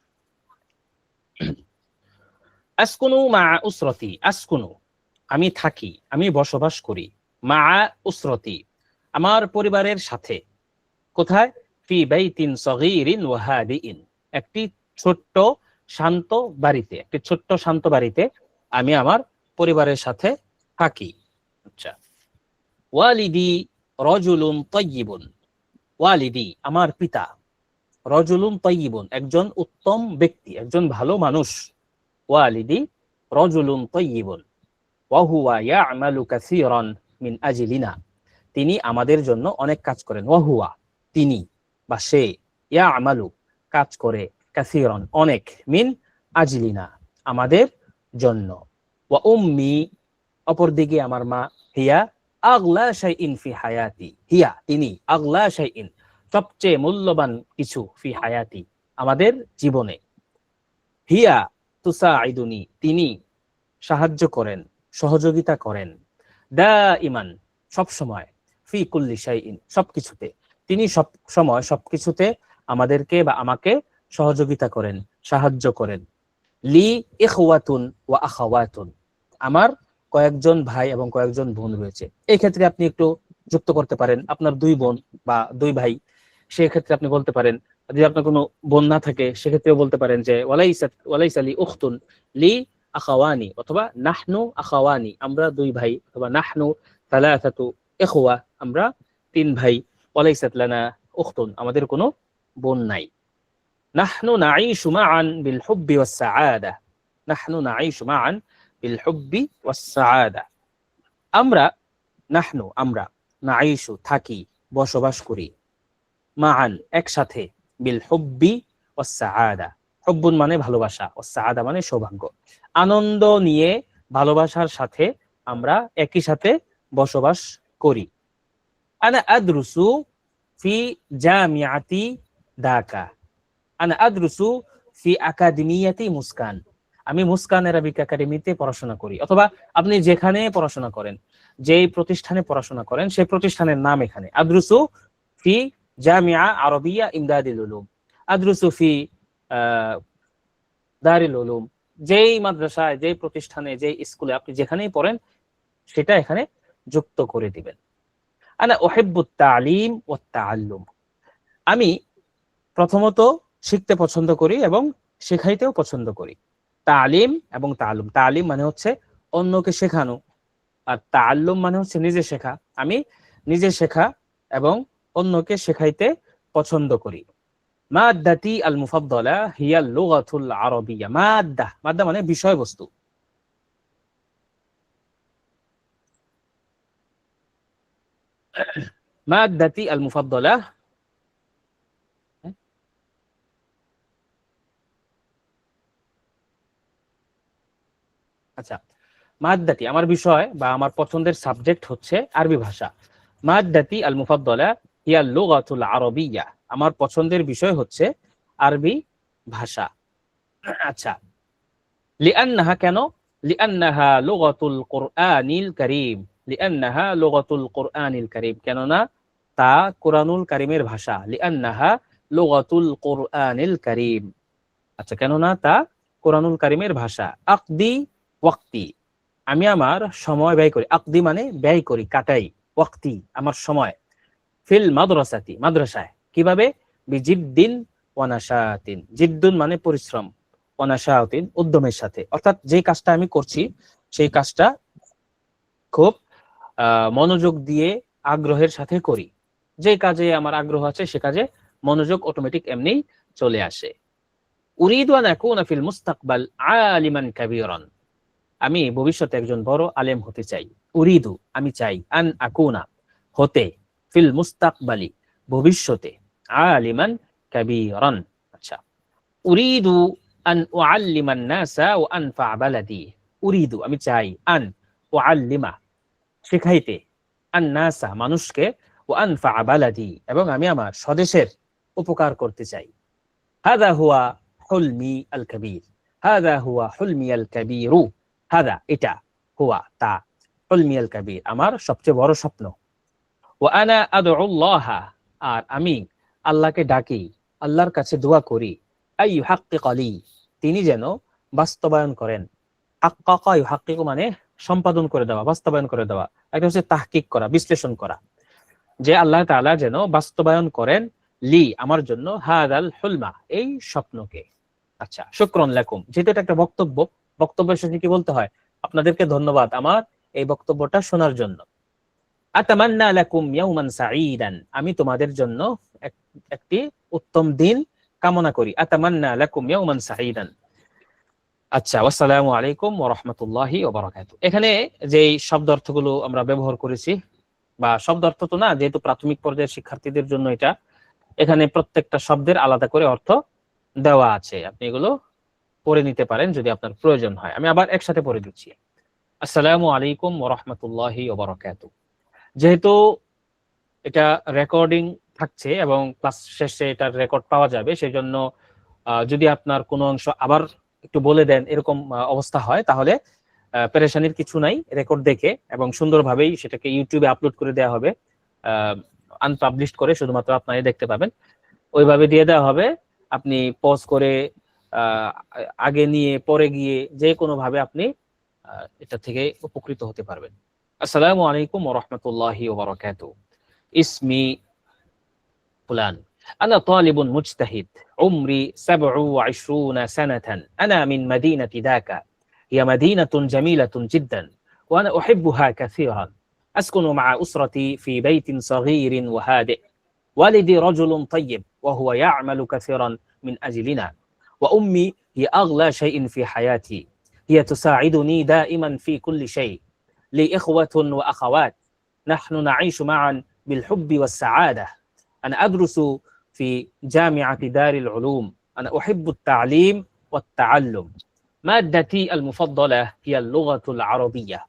A: আসকুনু মা উসরতি, আসকুনু আমি থাকি, আমি বসবাস করি, মা উসরতি আমার পরিবারের সাথে। কোথায়? ফি বাইতিন সগীরিন ওয়া হাদিইন, একটি ছোট্ট শান্ত বাড়িতে, একটি ছোট্ট শান্ত বাড়িতে আমি আমার পরিবারের সাথে থাকি। আচ্ছা, ওয়ালিদি রজুলুন তাইয়িবুন, ওয়ালিদি আমার পিতা, রজুলুন তাইয়িবুন একজন উত্তম ব্যক্তি, একজন ভালো মানুষ। ওয়ালিদি রজুলুন তাইয়িবুন ওয়া হুয়া ইয়া'মালু কাসীরান মিন আজলিনা, তিনি আমাদের জন্য অনেক কাজ করেন। ওয়া হুয়া তিনি বা সে, ইয়া'মালু কাজ করে, কাসীরান অনেক, মিন আজলিনা আমাদের জন্য। ওয়া উম্মি অপরদিকে আমার মা, হিয়া আগলা শাইইন ফি হায়াতি, হিয়া তিনি, আগলা শাইইন সবচেয়ে মূল্যবান কিছু, ফি হায়াতি আমাদের জীবনে। হিয়া তুসাইদুনি তিনি সাহায্য করেন, সহযোগিতা করেন, দাইমান সব সময়, ফি কুল্লি শাইইন সবকিছুতে, তিনি সব সময় সবকিছুতে আমাদেরকে বা আমাকে সহযোগিতা করেন, সাহায্য করেন। লি ইখওয়াতুন ওয়া আখাওয়াতুন আমার কয়েকজন ভাই এবং কয়েকজন বোন রয়েছে। এই ক্ষেত্রে আপনি একটু যুক্ত করতে পারেন আপনার দুই বোন বা দুই ভাই। সেই ক্ষেত্রে আপনি বলতে পারেন, যদি আপনার কোনো বোন না থাকে সেক্ষেত্রেও বলতে পারেন যে ওয়ালাইসা লি উখতুন লি আখাওয়ানি, অথবা নাহনু আখাওয়ানি আমরা দুই ভাই, অথবা নাহনু সালাসাতু ইখওয়া আমরা তিন ভাই, ওয়ালাইসাত লানা উখতুন আমাদের কোনো বোন নাই। নাহনু নাঈশু মাআন বিল হুব্বি ওয়াস সাআদা, নাহনু নাঈশু মাআন বিল হুব্বি ওয়াস সাআদা আমরা, নাহনু আমরা, নাঈশু থাকি, বসবাস করি, মাআন একসাথে, বিল হুব্বি ওয়াস সাআদা হুব্বুন মানে ভালোবাসা, ওয়াস সাআদা মানে সৌভাগ্য, আনন্দ নিয়ে ভালোবাসার সাথে আমরা একই সাথে বসবাস করি। আনা আদরুসু ফি জামিআতি ঢাকা, আনা আদরুসু ফি আকাদেমিয়াতি মুসকান আমি মুসকান আরাবিক একাডেমিতে পড়াশোনা করি। অথবা আপনি যেখানে পড়াশোনা করেন, যেই প্রতিষ্ঠানে পড়াশোনা করেন সেই প্রতিষ্ঠানের নাম এখানে, আদরুসু ফি জামিআ আরবিয়া ইমদাদুল উলুম, আদরুসু ফি দারুল উলুম, যেই মাদ্রাসায়, যেই প্রতিষ্ঠানে, যেই স্কুলে আপনি যেখানেই পড়েন সেটা এখানে যুক্ত করে দিবেন। আনা উহিব্বুত তালিম ওয়াত তাআল্লুম আমি প্রথমত শিখতে পছন্দ করি এবং শেখাইতেও পছন্দ করি। তালিম এবং তাআল্লুম, তালিম মানে হচ্ছে অন্যকে শেখানো, আর তাআল্লুম মানে হচ্ছে নিজে শেখা। আমি নিজে শেখা এবং অন্যকে শেখাইতে পছন্দ করি। মাদ্দাতি আল মুফাদ্দালা হিয়া লুগাতুল আরাবিয়া, মাদ্দা, মাদ্দা মানে বিষয়বস্তু। মাদ্দাতি আল মুফাদ্দালা, আচ্ছা, মাদ্দাতি আমার বিষয় বা আমার পছন্দের সাবজেক্ট হচ্ছে আরবি ভাষা। মাদ্দাতি আল মুফাদ্দালা হিয়া লুগাতুল আরবিয়্যা, আমার পছন্দের বিষয় হচ্ছে আরবি ভাষা। আচ্ছা, লিআন্নাহা, কেন? লিআন্নাহা লুগাতুল কুরআনিল কারীম, লিআন্নাহা লুগাতুল কুরআনিল কারীম, কেননা তা কোরআনুল কারীমের ভাষা। লিআন্নাহা লুগাতুল কুরআনিল কারীম, আচ্ছা, কেননা তা কোরআনুল কারীমের ভাষা। আকদি ওয়াক্তি, আমি আমার সময় ব্যয় করি। আকদি মানে ব্যয় করি, কাটাই। ওয়াক্তি আমার সময়। ফিল মাদ্রাসাতি, মাদ্রাসায়। কিভাবে? বিজিদ্দিন ওয়া নাশাতিন, জিদ্দুন মানে পরিশ্রম, ওয়া নাশাতিন উদ্যমের সাথে। অর্থাৎ যে কাজটা আমি করছি সেই কাজটা খুব মনোযোগ দিয়ে আগ্রহের সাথে করি। যে কাজে আমার আগ্রহ আছে সে কাজে মনোযোগ অটোমেটিক এমনি চলে আসে। উরিদু আন আকুনা ফিল মুস্তাকবাল আলিমান কাবীরান, আমি ভবিষ্যতে একজন বড় আলেম হতে চাই। উরিদু আমি চাই, আন আকুনা হতে, ফিল মুস্তাকবালি ভবিষ্যতে, আলিমান কাবীরান। আচ্ছা, উরিদু আন উআল্লিমান নাসা ওয়া আনফা বালাদি, উরিদু আমি চাই, আন উআল্লিমা শেখাইতে, আন নাসা মানুষকে, ওয়া আনফা বালাদি এবং আমি আমার স্বদেশের উপকার করতে চাই। হাদা হুয়া হুলমি আল কাবীর, হাদা হুয়া হুলমি আল কাবীরু, হাদা এটা, হুয়া তা, হুলমি আল কাবীর আমার সবচেয়ে বড় স্বপ্ন। ওয়া আনা আদউল্লাহা আর আমি আল্লাহকে ডাকি, আল্লাহর কাছে দোয়া করি, আই ইউহাক্কিক লি তিনি যেন বাস্তবায়ন করেন। হাক্কাকা ইউহাক্কিকু মানে সম্পাদন করে দেওয়া, বাস্তবায়ন করে দেওয়া। এটা হচ্ছে তাহকিক করা, বিশ্লেষণ করা, যে আল্লাহ তাআলা যেন বাস্তবায়ন করেন লি আমার জন্য, হাদাল হুলমা এই স্বপ্নকে। আচ্ছা, শুকরান লাকুম, যেহেতু এটা একটা বক্তব্য, বক্তব্যের শেষে কি বলতে হয়? আপনাদেরকে ধন্যবাদ আমার এই বক্তব্যটা শোনার জন্য। আতামান্না লাকুম ইয়াওমান সাঈদান, আমি তোমাদের জন্য একটি উত্তম দিন কামনা করি। আতামান্না লাকুম ইয়াওমান সাঈদান। আচ্ছা, আসসালামু আলাইকুম ওয়া রাহমাতুল্লাহি ওয়া বারাকাতুহু। এখানে যে শব্দ অর্থগুলো আমরা ব্যবহার করেছি, বা শব্দ অর্থ তো না, যেহেতু প্রাথমিক পর্যায়ের শিক্ষার্থীদের জন্য এটা, এখানে প্রত্যেকটা শব্দের আলাদা করে অর্থ দেওয়া আছে। আপনি এগুলো পড়ে নিতে পারেন যদি আপনার প্রয়োজন হয়। আমি আবার একসাথে পড়ে দিচ্ছি। আসসালামু আলাইকুম ওয়া রাহমাতুল্লাহি ওয়া বারাকাতুহু। যেহেতু এটা রেকর্ডিং থাকছে এবং ক্লাস শেষে এটার রেকর্ড পাওয়া যাবে, সেজন্য যদি আপনার কোনো অংশ আবার একটু বলে দেন এরকম অবস্থা হয়, তাহলে পেরেশানির কিছু নাই। রেকর্ড দেখে এবং সুন্দরভাবেই সেটাকে ইউটিউবে আপলোড করে দেওয়া হবে, আনপাবলিশড করে, শুধুমাত্র আপনারাই দেখতে পাবেন। ওইভাবে দিয়ে দেওয়া হবে। আপনি পজ করে আগে নিয়ে পরে গিয়ে যে কোনো ভাবে আপনি এটা থেকে উপকৃত হতে পারবেন। আসসালামু আলাইকুম ওয়া রাহমাতুল্লাহি ওয়া বারাকাতুহু। ইসমি ফুলান, আনা তালিবুন মুজতাহিদ, উমরি 27 সানাতান, আনা মিন মাদিনাতি ঢাকা, হিয়া মাদিনাতুন জামিলাতুন জিদ্দান, ওয়া আনা উহিব্বুহা কাসীরান, আসকুনু মা'a উসরাতি ফি বাইতিন সাগীরিন ওয়া হাদি', والدي رجل طيب وهو يعمل كثيرا من أجلنا، وأمي هي أغلى شيء في حياتي، هي تساعدني دائما في كل شيء، لي إخوة وأخوات، نحن نعيش معا بالحب والسعادة، أنا أدرس في جامعة دار العلوم، أنا أحب التعليم والتعلم، مادتي المفضلة هي اللغة العربية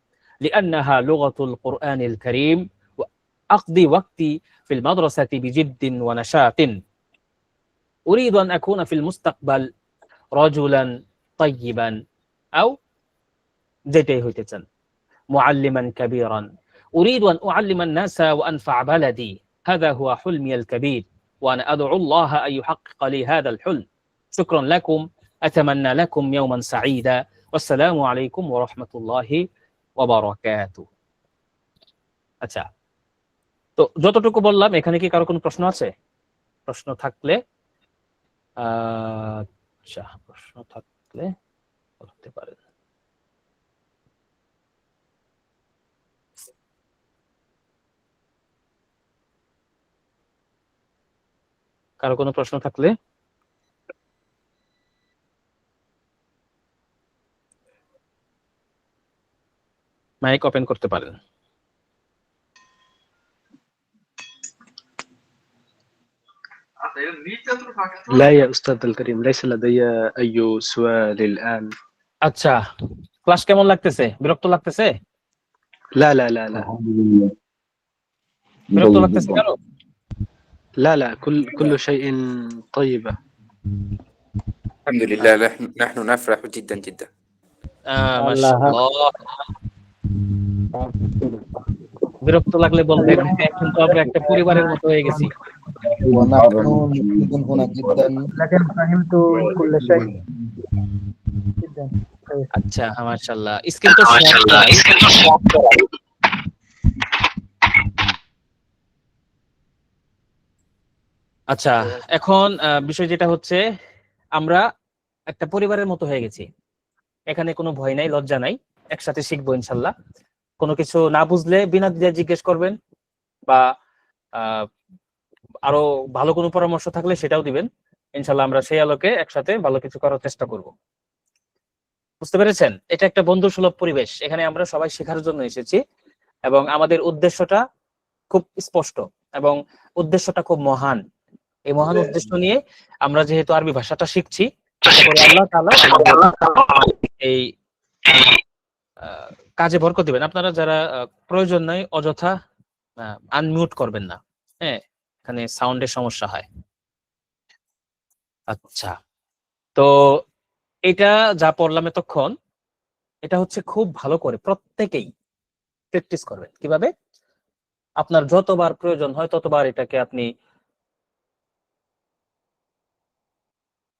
A: لأنها لغة القرآن الكريم، وأقضي وقتي في المدرسة بجد ونشاط، أريد أن أكون في المستقبل رجلا طيبا أو যেটাই হইতে চান, معلما كبيرا، أريد أن أعلم الناس وأنفع بلدي، هذا هو حلمي الكبير، وأنا أدعو الله أن يحقق لي هذا الحلم، شكرا لكم، أتمنى لكم يوما سعيدا، والسلام عليكم ورحمة الله وبركاته। আচ্ছা, তো যতটুকু বললাম, এখানে কি কারো কোনো প্রশ্ন আছে? প্রশ্ন থাকলে আচ্ছা, প্রশ্ন থাকলে বলতে পারেন। কারো কোনো প্রশ্ন থাকলে মাইক ওপেন করতে পারেন।
B: لا يا أستاذ الكريم، ليس لدي أي سؤال الآن.
A: আচ্ছা, ক্লাস কেমন লাগতেছে? বিরক্ত লাগতেছে?
B: لا لا لا لا.
A: বিরক্ত লাগতেছে কারো?
B: لا لا كل شيء طيبة.
D: الحمد لله، نحن نفرح جدا جدا.
A: মাশাআল্লাহ। বিরক্ত লাগলে বলবেন, এখন তো আমরা একটা পরিবারের মতো হয়ে গেছি।
E: ونحن نحب هنا جدا.
C: لكن فهمت كل شيء جدا.
A: আচ্ছা মাশাআল্লাহ। স্ক্রিন তো আচ্ছা, এখন বিষয় যেটা হচ্ছে আমরা একটা পরিবারের মতো হয়ে গেছি। এখানে কোনো ভয় নাই, লজ্জা নাই, একসাথে শিখবো ইনশাল্লাহ। কোনো কিছু না বুঝলে বিনা দ্বিধায় জিজ্ঞেস করবেন, বা আরো ভালো কোনো পরামর্শ থাকলে সেটাও দিবেন। ইনশাল্লাহ আমরা সেই আলোকে একসাথে ভালো কিছু করার চেষ্টা করব। বুঝতে পেরেছেন? এটা একটা বন্ধু সুলভ পরিবেশ। এখানে আমরা সবাই শেখার জন্য এসেছি এবং আমাদের উদ্দেশ্যটা খুব স্পষ্ট এবং উদ্দেশ্যটা খুব মহান। এই মহান উদ্দেশ্য নিয়ে আমরা যেহেতু আরবি ভাষাটা শিখছি, আল্লাহ তাআলা এই কাজে বরকত দিবেন। আপনারা যারা প্রয়োজন নাই অযথা আনমিউট করবেন না। হ্যাঁ, এখানে সাউন্ডের সমস্যা হয়। আচ্ছা, তো এটা যা পড়লাম এতক্ষণ, এটা হচ্ছে খুব ভালো করে প্রত্যেকেই প্র্যাকটিস করবেন। কিভাবে? আপনার যতবার প্রয়োজন হয় ততবার এটাকে আপনি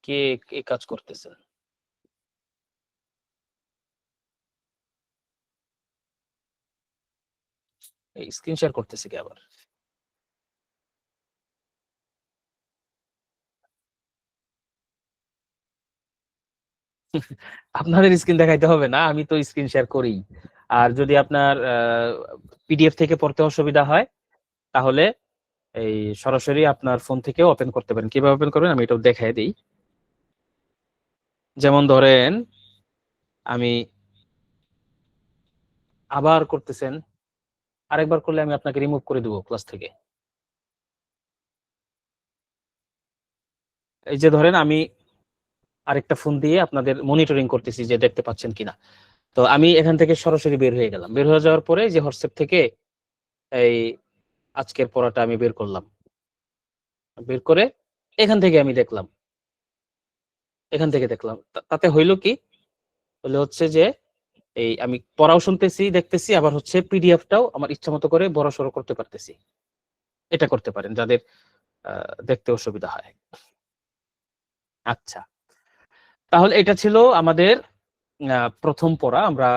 A: কে কাজ করতেছেন? এই স্ক্রিন শেয়ার করতেছে কি আবার? আপনাদের স্ক্রিন দেখাইতে হবে না, আমি তো স্ক্রিন শেয়ার করি। আর যদি আপনার পিডিএফ থেকে পড়তে অসুবিধা হয় তাহলে এই সরাসরি আপনার ফোন থেকেও ওপেন করতে পারেন। কিভাবে ওপেন করবেন আমি এটাও দেখাই দিই। যেমন ধরেন আমি আবার করতেছেন, আরেকবার করলে আমি আপনাকে রিমুভ করে দেবো ক্লাস থেকে। এই যে ধরেন আমি আরেকটা ফোন দিয়ে আপনাদের মনিটরিং করতেছি যে দেখতে পাচ্ছেন কিনা। তো আমি এখান থেকে সরাসরি বের হয়ে গেলাম। বের হয়ে যাওয়ার পরে যে হোয়াটসঅ্যাপ থেকে এই আজকের পড়াটা আমি বের করলাম, বের করে এখান থেকে আমি দেখলাম, এখান থেকে দেখলাম। তাতে হইলো কি? হচ্ছে যে এই আমি পড়াও শুনতেছি, দেখতেছি, আবার হচ্ছে পিডিএফটাও আমার ইচ্ছা মতো করে বড় সড়ো করতে পারতেছি। এটা করতে পারেন যাদের দেখতে অসুবিধা হয়। আচ্ছা, তাহলে এটা ছিল আমাদের প্রথম পড়া। আমরা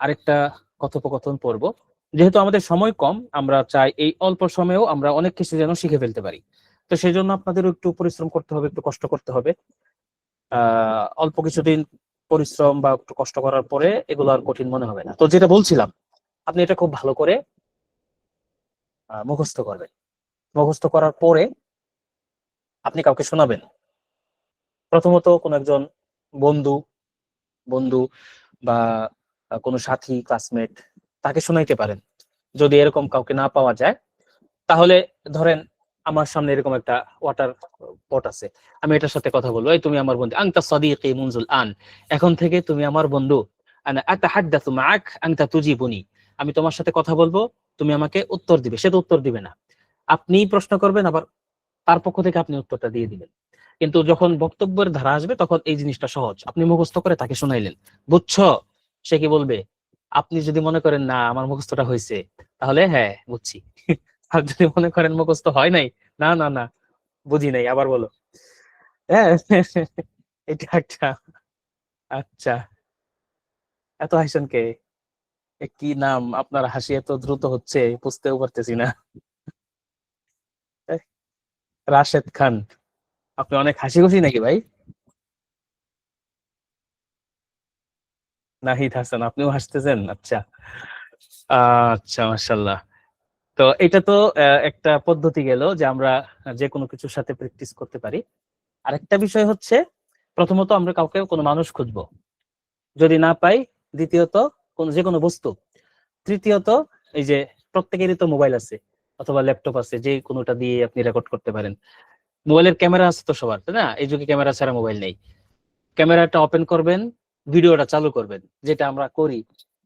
A: আরেকটা কথোপকথন পড়ব। যেহেতু আমাদের সময় কম, আমরা চাই এই অল্প সময়েও আমরা অনেক কিছু যেন শিখে ফেলতে পারি। তো সেই জন্য আপনাদের একটু পরিশ্রম করতে হবে, একটু কষ্ট করতে হবে। অল্প কিছুদিন পরিশ্রম বা একটু কষ্ট করার পরে এগুলো আর কঠিন মনে হবে না। তো যেটা বলছিলাম, আপনি এটা খুব ভালো করে মুখস্থ করবেন। মুখস্থ করার পরে আপনি কাউকে শোনাবেন। প্রথমত কোনো একজন বন্ধু বন্ধু বা কোনো সাথী, ক্লাসমেট, তাকে শোনাইতে পারেন। যদি এরকম কাউকে না পাওয়া যায় তাহলে ধরেন আমার সামনে এরকম একটা ওয়াটার পট আছে, আমি এটার সাথে কথা বলবো, এই তুমি আমার বন্ধু, আনতা সাদিকি মুনজুল আন, এখন থেকে তুমি আমার বন্ধু। আনা আতাহাদ্দাতু মাআক আনতা তুজিবুনি, আমি তোমার সাথে কথা বলবো, তুমি আমাকে উত্তর দিবে। সে তো উত্তর দিবে না, আপনিই প্রশ্ন করবেন, আবার তার পক্ষ থেকে আপনি উত্তরটা দিয়ে দিবেন। কিন্তু যখন বক্তব্যের ধারা আসবে তখন এই জিনিসটা সহজ। আপনি মুখস্থ করে তাকে শোনাইলেন, বুঝছো? সে কি বলবে? আপনি যদি মনে করেন না আমার মুখস্থটা হয়েছে, তাহলে হ্যাঁ বুঝছি। আর যদি মনে করেন মুখস্থ হয় নাই, না না না বুঝি নাই, আবার বলো। হ্যাঁ, এটা একটা। আচ্ছা, এত হাসছেন কে? কি নাম আপনার? হাসি এত দ্রুত হচ্ছে বুঝতেও পারতেছি না। রাশেদ খান, আপনি অনেক হাসি খুশি নাকি ভাই? নাহিদ হাসান, আপনিও হাসতেছেন? আচ্ছা আচ্ছা, মাশাআল্লাহ। তো এটা তো একটা পদ্ধতি গেল যে আমরা যে কোনো কিছুর সাথে প্র্যাকটিস করতে পারি। আরেকটা বিষয় হচ্ছে, প্রথমত আমরা কাউকে কোনো মানুষ খুঁজবো, যদি না পাই দ্বিতীয়ত যে কোনো বস্তু, তৃতীয়ত এই যে প্রত্যেকেরই তো মোবাইল আছে অথবা ল্যাপটপ আছে, যে কোনোটা দিয়ে আপনি রেকর্ড করতে পারেন। মোবাইলের ক্যামেরা আছে তো সবার, তাই না? এই যুগে ক্যামেরা ছাড়া মোবাইল নেই। ক্যামেরাটা ওপেন করবেন, ভিডিওটা চালু করবেন, যেটা আমরা করি।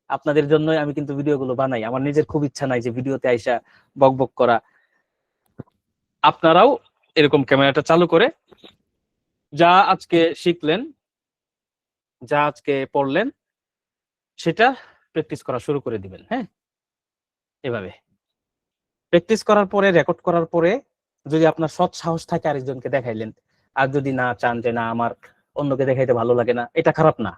A: আপনাদের জন্যই আমি কিন্তু ভিডিওগুলো বানাই। আমার নিজের খুব ইচ্ছা নাই যে ভিডিওতে আইসা বক বক করা। আপনারাও এরকম ক্যামেরাটা চালু করে যা আজকে শিখলেন, যা আজকে পড়লেন, সেটা প্র্যাকটিস করা শুরু করে দিবেন। হ্যাঁ, এভাবে প্র্যাকটিস করার পরে, রেকর্ড করার পরে যদি আপনার সৎ সাহস থাকে আরেকজনকে দেখাইলেন, আর যদি না চান যে না আমার অন্যকে দেখাইতে ভালো লাগে না, এটা খারাপ না।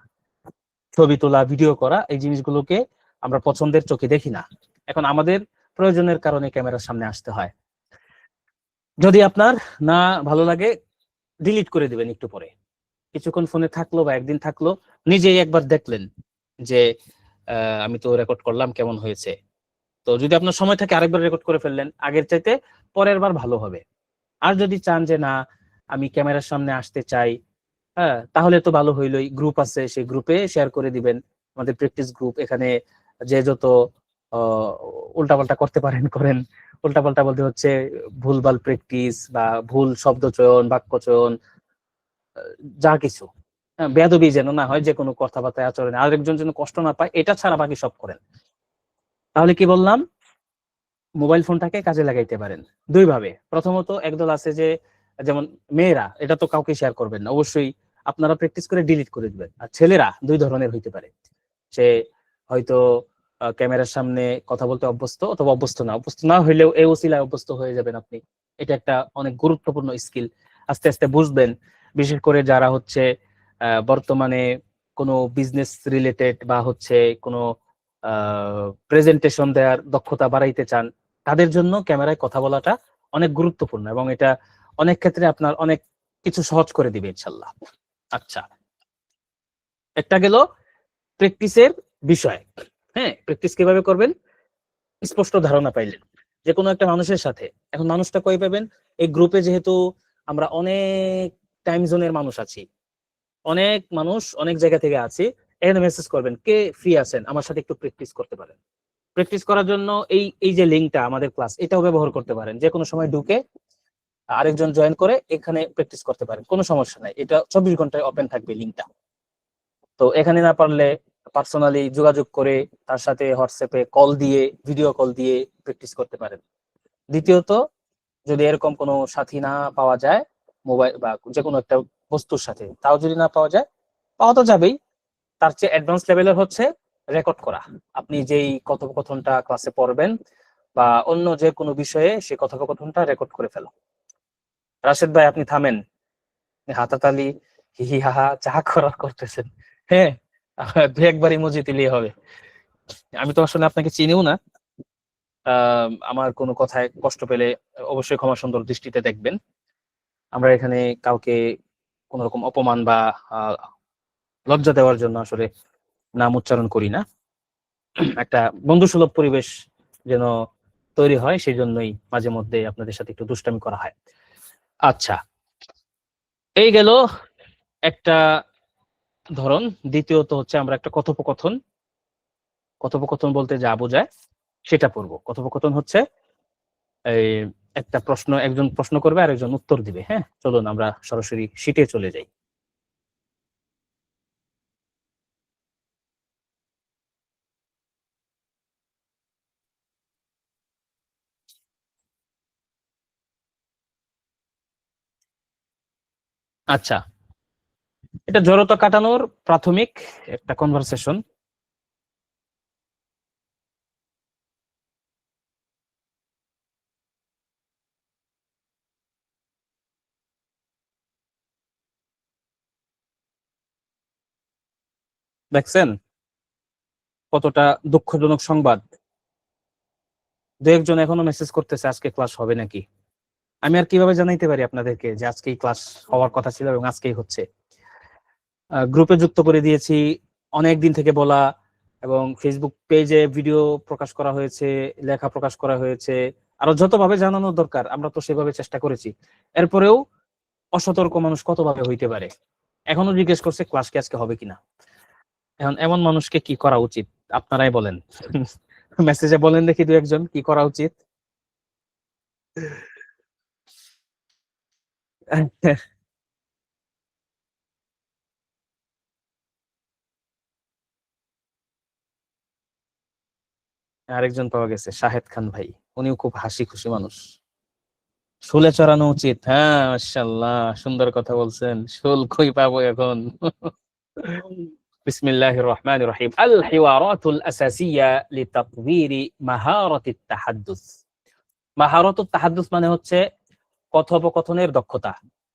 A: ছবি তোলা, ভিডিও করা, এই জিনিসগুলোকে আমরা পছন্দের চোখে দেখি না। এখন আমাদের প্রয়োজনের কারণে ক্যামেরার সামনে আসতে হয়। যদি আপনার না ভালো লাগে, ডিলিট করে দিবেন একটু পরে। কিছুক্ষণ ফোনে থাকলো বা একদিন থাকলো, নিজেই একবার দেখলেন যে আমি তো রেকর্ড করলাম, কেমন হয়েছে। তো যদি আপনার সময় থাকে আরেকবার রেকর্ড করে ফেললেন, আগের চাইতে পরের বার ভালো হবে। আর যদি চান যে না আমি ক্যামেরার সামনে আসতে চাই, হ্যাঁ, তাহলে তো ভালো হইলোই। গ্রুপ আছে, সেই গ্রুপে শেয়ার করে দিবেন, আমাদের প্র্যাকটিস গ্রুপ। এখানে যে যত উল্টাপাল্টা করতে পারেন করেন। উল্টাপাল্টা বলতে হচ্ছে ভুলভাল প্র্যাকটিস বা ভুল শব্দ চয়ন, বাক্য চয়ন, যা কিছু, হ্যাঁ, বেয়াদবি যেন না হয়, যে কোনো কথাবার্তায় আচরণে আরেকজন যেন কষ্ট না পায়, এটা ছাড়া বাকি সব করেন। তাহলে কি বললাম, মোবাইল ফোনটাকে কাজে লাগাইতে পারেন দুই ভাবে। প্রথমত একদল আছে যে, যেমন মেয়েরা, এটা তো কাউকে শেয়ার করবেন না অবশ্যই, আপনারা প্র্যাকটিস করে ডিলিট করে দিবেন। আর ছেলেরা দুই ধরনের হইতে পারে। সে হয়তো ক্যামেরার সামনে কথা বলতে অভ্যস্ত, অথবা অভ্যস্ত না হইলেও এই ওসিলায় অভ্যস্ত হয়ে যাবেন আপনি। এটা একটা অনেক গুরুত্বপূর্ণ স্কিল। আস্তে আস্তে বুঝবেন, বিশেষ করে যারা হচ্ছে বর্তমানে কোনো বিজনেস রিলেটেড বা হচ্ছে কোনো প্রেজেন্টেশন দেওয়ার দক্ষতা বাড়াইতে চান, তাদের জন্য ক্যামেরায় কথা বলাটা অনেক গুরুত্বপূর্ণ, এবং এটা অনেক ক্ষেত্রে আপনার অনেক কিছু সহজ করে দিবে ইনশাল্লাহ। আচ্ছা, একটা গেল প্র্যাকটিসের বিষয়। হ্যাঁ, প্র্যাকটিস কিভাবে করবেন স্পষ্ট ধারণা পাইলেন যে কোনো একটা মানুষের সাথে। এখন মানুষটা কই পাবেন, এই গ্রুপে যেহেতু আমরা অনেক টাইম জোনের মানুষ আছি, অনেক মানুষ অনেক জায়গা থেকে আছি, এখানে মেসেজ করবেন কে ফ্রি আছেন আমার সাথে একটু প্র্যাকটিস করতে পারেন। প্র্যাকটিস করার জন্য এই এই যে লিঙ্কটা আমাদের ক্লাস, এটাও ব্যবহার করতে পারেন। যে কোনো সময় ঢুকে আরেকজন জয়েন করে এখানে প্র্যাকটিস করতে পারেন, কোনো সমস্যা নাই। এটা 24 ঘন্টায় ওপেন থাকবে লিঙ্কটা। তো এখানে না পারলে পার্সোনালি যোগাযোগ করে তার সাথে হোয়াটসঅ্যাপে কল দিয়ে, ভিডিও কল দিয়ে প্র্যাকটিস করতে পারেন। দ্বিতীয়ত, যদি এরকম কোনো সাথী না পাওয়া যায়, মোবাইল বা যে কোনো একটা বস্তুর সাথে, তাও যদি না পাওয়া যায়, পাওয়া তো যাবেই, তার চেয়ে অ্যাডভান্স লেভেলের হচ্ছে রেকর্ড করা। আপনি যেই কথোপকথনটা ক্লাসে পড়বেন বা অন্য যে কোনো বিষয়ে সেই কথোপকথনটা রেকর্ড করে ফেলা। রাশেদ ভাই আপনি থামেন, হাতাতালি হিহি হাহা যা করার করতেছেন। হ্যাঁ, দু একবার ইমোজি দিলেই হবে। আমি তো আসলে আপনাকে চিনিও না। আমার কোনো কথায় কষ্ট পেলে অবশ্যই ক্ষমা সুন্দর দৃষ্টিতে দেখবেন। আমরা এখানে কাউকে কোন রকম অপমান বা লজ্জা দেওয়ার জন্য আসলে নাম উচ্চারণ করি না। একটা বন্ধুসুলভ পরিবেশ যেন তৈরি হয়, সেই জন্যই মাঝে মধ্যে আপনাদের সাথে একটু দুষ্টামি করা হয়। আচ্ছা, এই গেল একটা ধরন। দ্বিতীয়ত হচ্ছে আমরা একটা কথোপকথন, কথোপকথন বলতে যা বোঝায় সেটা পড়বো। কথোপকথন হচ্ছে এই একটা প্রশ্ন, একজন প্রশ্ন করবে আর একজন উত্তর দিবে। হ্যাঁ, চলুন আমরা সরাসরি শিটে চলে যাই। আচ্ছা, এটা জড়তা কাটানোর প্রাথমিক একটা কনভারসেশন। দেখছেন কতটা দুঃখজনক সংবাদ, দু একজন এখনো মেসেজ করতেছে আজকে ক্লাস হবে নাকি। আমি আর কিভাবে জানাইতে পারি আপনাদেরকে যে আজকেই ক্লাস হওয়ার কথা ছিল এবং আজকেই হচ্ছে। গ্রুপে যুক্ত করে দিয়েছি, অনেক দিন থেকে বলা, এবং ফেসবুক পেজে ভিডিও প্রকাশ করা হয়েছে, লেখা প্রকাশ করা হয়েছে, আরো যতভাবে জানানোর দরকার আমরা তো সেভাবে চেষ্টা করেছি। এরপরেও অসতর্ক মানুষ কতভাবে হইতে পারে, এখনো জিজ্ঞেস করছে ক্লাস কি আজকে হবে কিনা। এখন এমন মানুষকে কি করা উচিত আপনারাই বলেন। মেসেজে বলেন দেখি দু একজন কি করা উচিত। আরেকজন পাওয়া গেছে, শাহেদ খান ভাই, উনিও খুব হাসি খুশি মানুষ। শুলে চড়ানো উচিত। হ্যাঁ, মাশাআল্লাহ, সুন্দর কথা বলছেন। শুল কই পাবো এখন? বিসমিল্লাহির রহমানির রহিম। আল হিওয়ারাতুল আসাসিয়া লিতাতওয়িরি মাহারাতিত তাহাদ্দুস। মাহারাতুত তাহাদ্দুস মানে হচ্ছে কথোপকথনের দক্ষতা।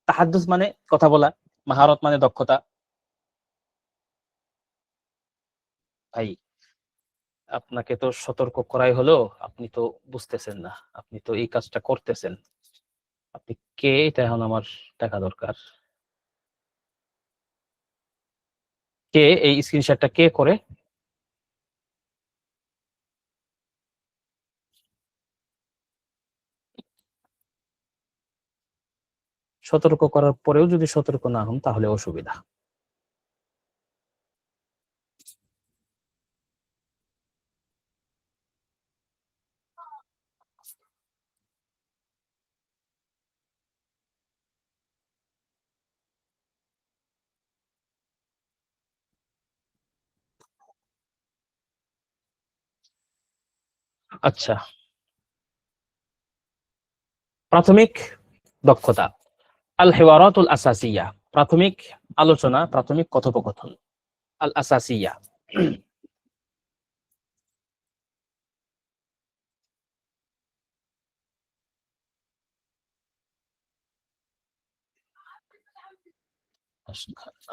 A: তাহাদ্দুস মানে কথা বলা, মাহারত মানে দক্ষতা। ভাই, আপনাকে তো সতর্ক করাই হলো, আপনি তো বুঝতেছেন না, আপনি তো এই কাজটা করতেছেন। আপনি কে এটা এখন আমার দেখা দরকার। কে এই স্ক্রিনশটটা কে করে? সতর্ক করার পরেও যদি সতর্ক না হন তাহলে অসুবিধা। আচ্ছা, প্রাথমিক দক্ষতা, আল হিওয়ারাতুল আসাসিয়া, প্রাথমিক আলোচনা, প্রাথমিক কথোপকথন, আল আসাসিয়া।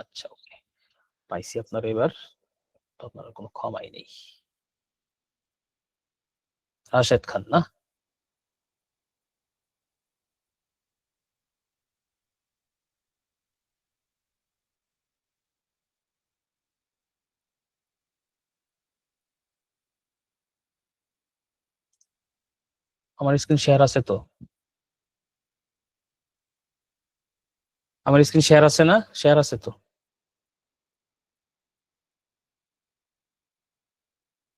A: আচ্ছা, ওকে, পাইছি আপনার। এবার তো আপনার কোনো ক্ষমাই নেই। রাশেদ খান না? আমার স্ক্রিন শেয়ার আছে তো? আমার স্ক্রিন শেয়ার আছে না? শেয়ার আছে তো?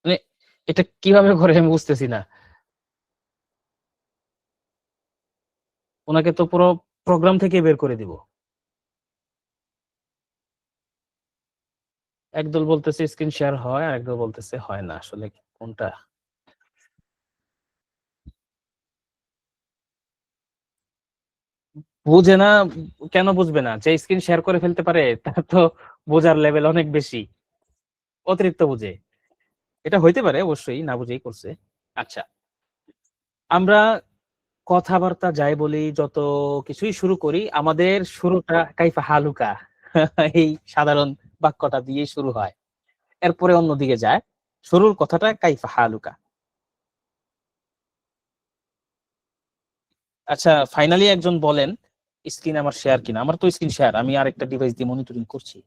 A: মানে এটা কিভাবে করে আমি বুঝতেছি না। ওনাকে তো পুরো প্রোগ্রাম থেকে বের করে দিব। একদল বলতেছে স্ক্রিন শেয়ার হয়, আর একদল বলতেছে হয় না। আসলে কোনটা? বুঝে না। কেন বুঝবে না? যে স্ক্রিন শেয়ার করে ফেলতে পারে তার তো বোঝার লেভেল অনেক বেশি, অতিরিক্ত বুঝে। এটা হইতে পারে, অবশ্যই না বুঝেই করছে। আচ্ছা, আমরা কথাবার্তা যাই বলি, যত কিছুই শুরু করি, আমাদের শুরুটা কাইফা হালুকা এই সাধারণ বাক্যটা দিয়ে শুরু হয়, এরপরে অন্যদিকে যায়। শুরুর কথাটা কাইফা হালুকা। আচ্ছা, ফাইনালি একজন বলেন স্ক্রিন আমার শেয়ার কিনা। আমার তো স্ক্রিন শেয়ার, আমি আরেকটা ডিভাইস দিয়ে মনিটরিং করছি।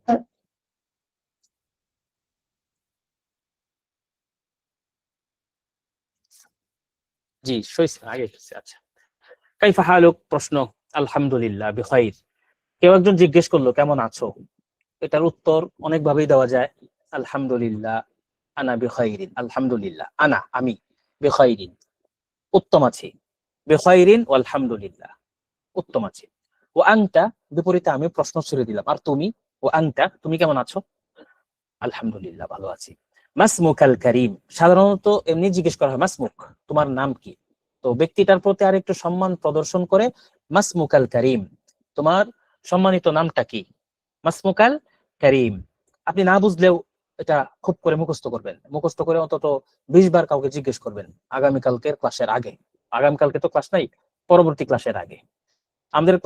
A: জি, সইছে, আগে গেছে। আচ্ছা, কাইফা হালুক প্রশ্ন, আলহামদুলিল্লাহ বিখাইর। কেউ একজন জিজ্ঞেস করলো কেমন আছো, এটার উত্তর অনেক ভাবেই দেওয়া যায়। আলহামদুলিল্লাহ, আনা বিখাইরিন। আলহামদুলিল্লাহ, আনা আমি, বিখাইরিন উত্তম আছি, বিখাইরিন ও আলহামদুলিল্লাহ উত্তম আছি। ও আংতা বিপরীতে আমি প্রশ্ন ছুড়ে দিলাম, আর তুমি? ও আংতা তুমি কেমন আছো? আলহামদুলিল্লাহ ভালো আছি। মাসমুক আল করিম, সাধারণত এমনি জিজ্ঞেস করা হয় মাসমুক, তোমার নাম কি? তো ব্যক্তিটার প্রতি আর একটু সম্মান প্রদর্শন করে মাসমুক আল করিম, তোমার সম্মানিত নামটা কি? মাসমুক আল করিম। আপনি না বুঝলেও এটা খুব করে মুখস্থ করবেন, মুখস্থ করে অন্তত 20 বার কাউকে জিজ্ঞেস করবেন আগামীকালকের ক্লাসের আগে। আগামীকালকে তো ক্লাস নাই, পরবর্তী ক্লাসের আগে। আমাদের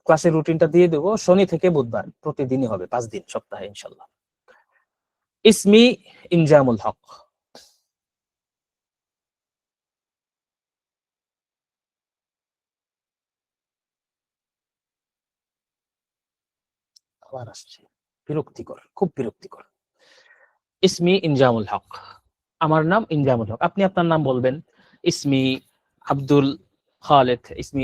A: ক্লাসের রুটিনটা দিয়ে দেবো, শনি থেকে বুধবার প্রতিদিনই হবে, 5 দিন সপ্তাহে ইনশাল্লাহ। ইসমি ইনজামুল হক। আবার আসছে, বিরক্তিকর, খুব বিরক্তিকর। ইসমি ইনজামুল হক, আমার নাম ইনজামুল হক। আপনি আপনার নাম বলবেন। ইসমি আব্দুল খালেদ, ইসমি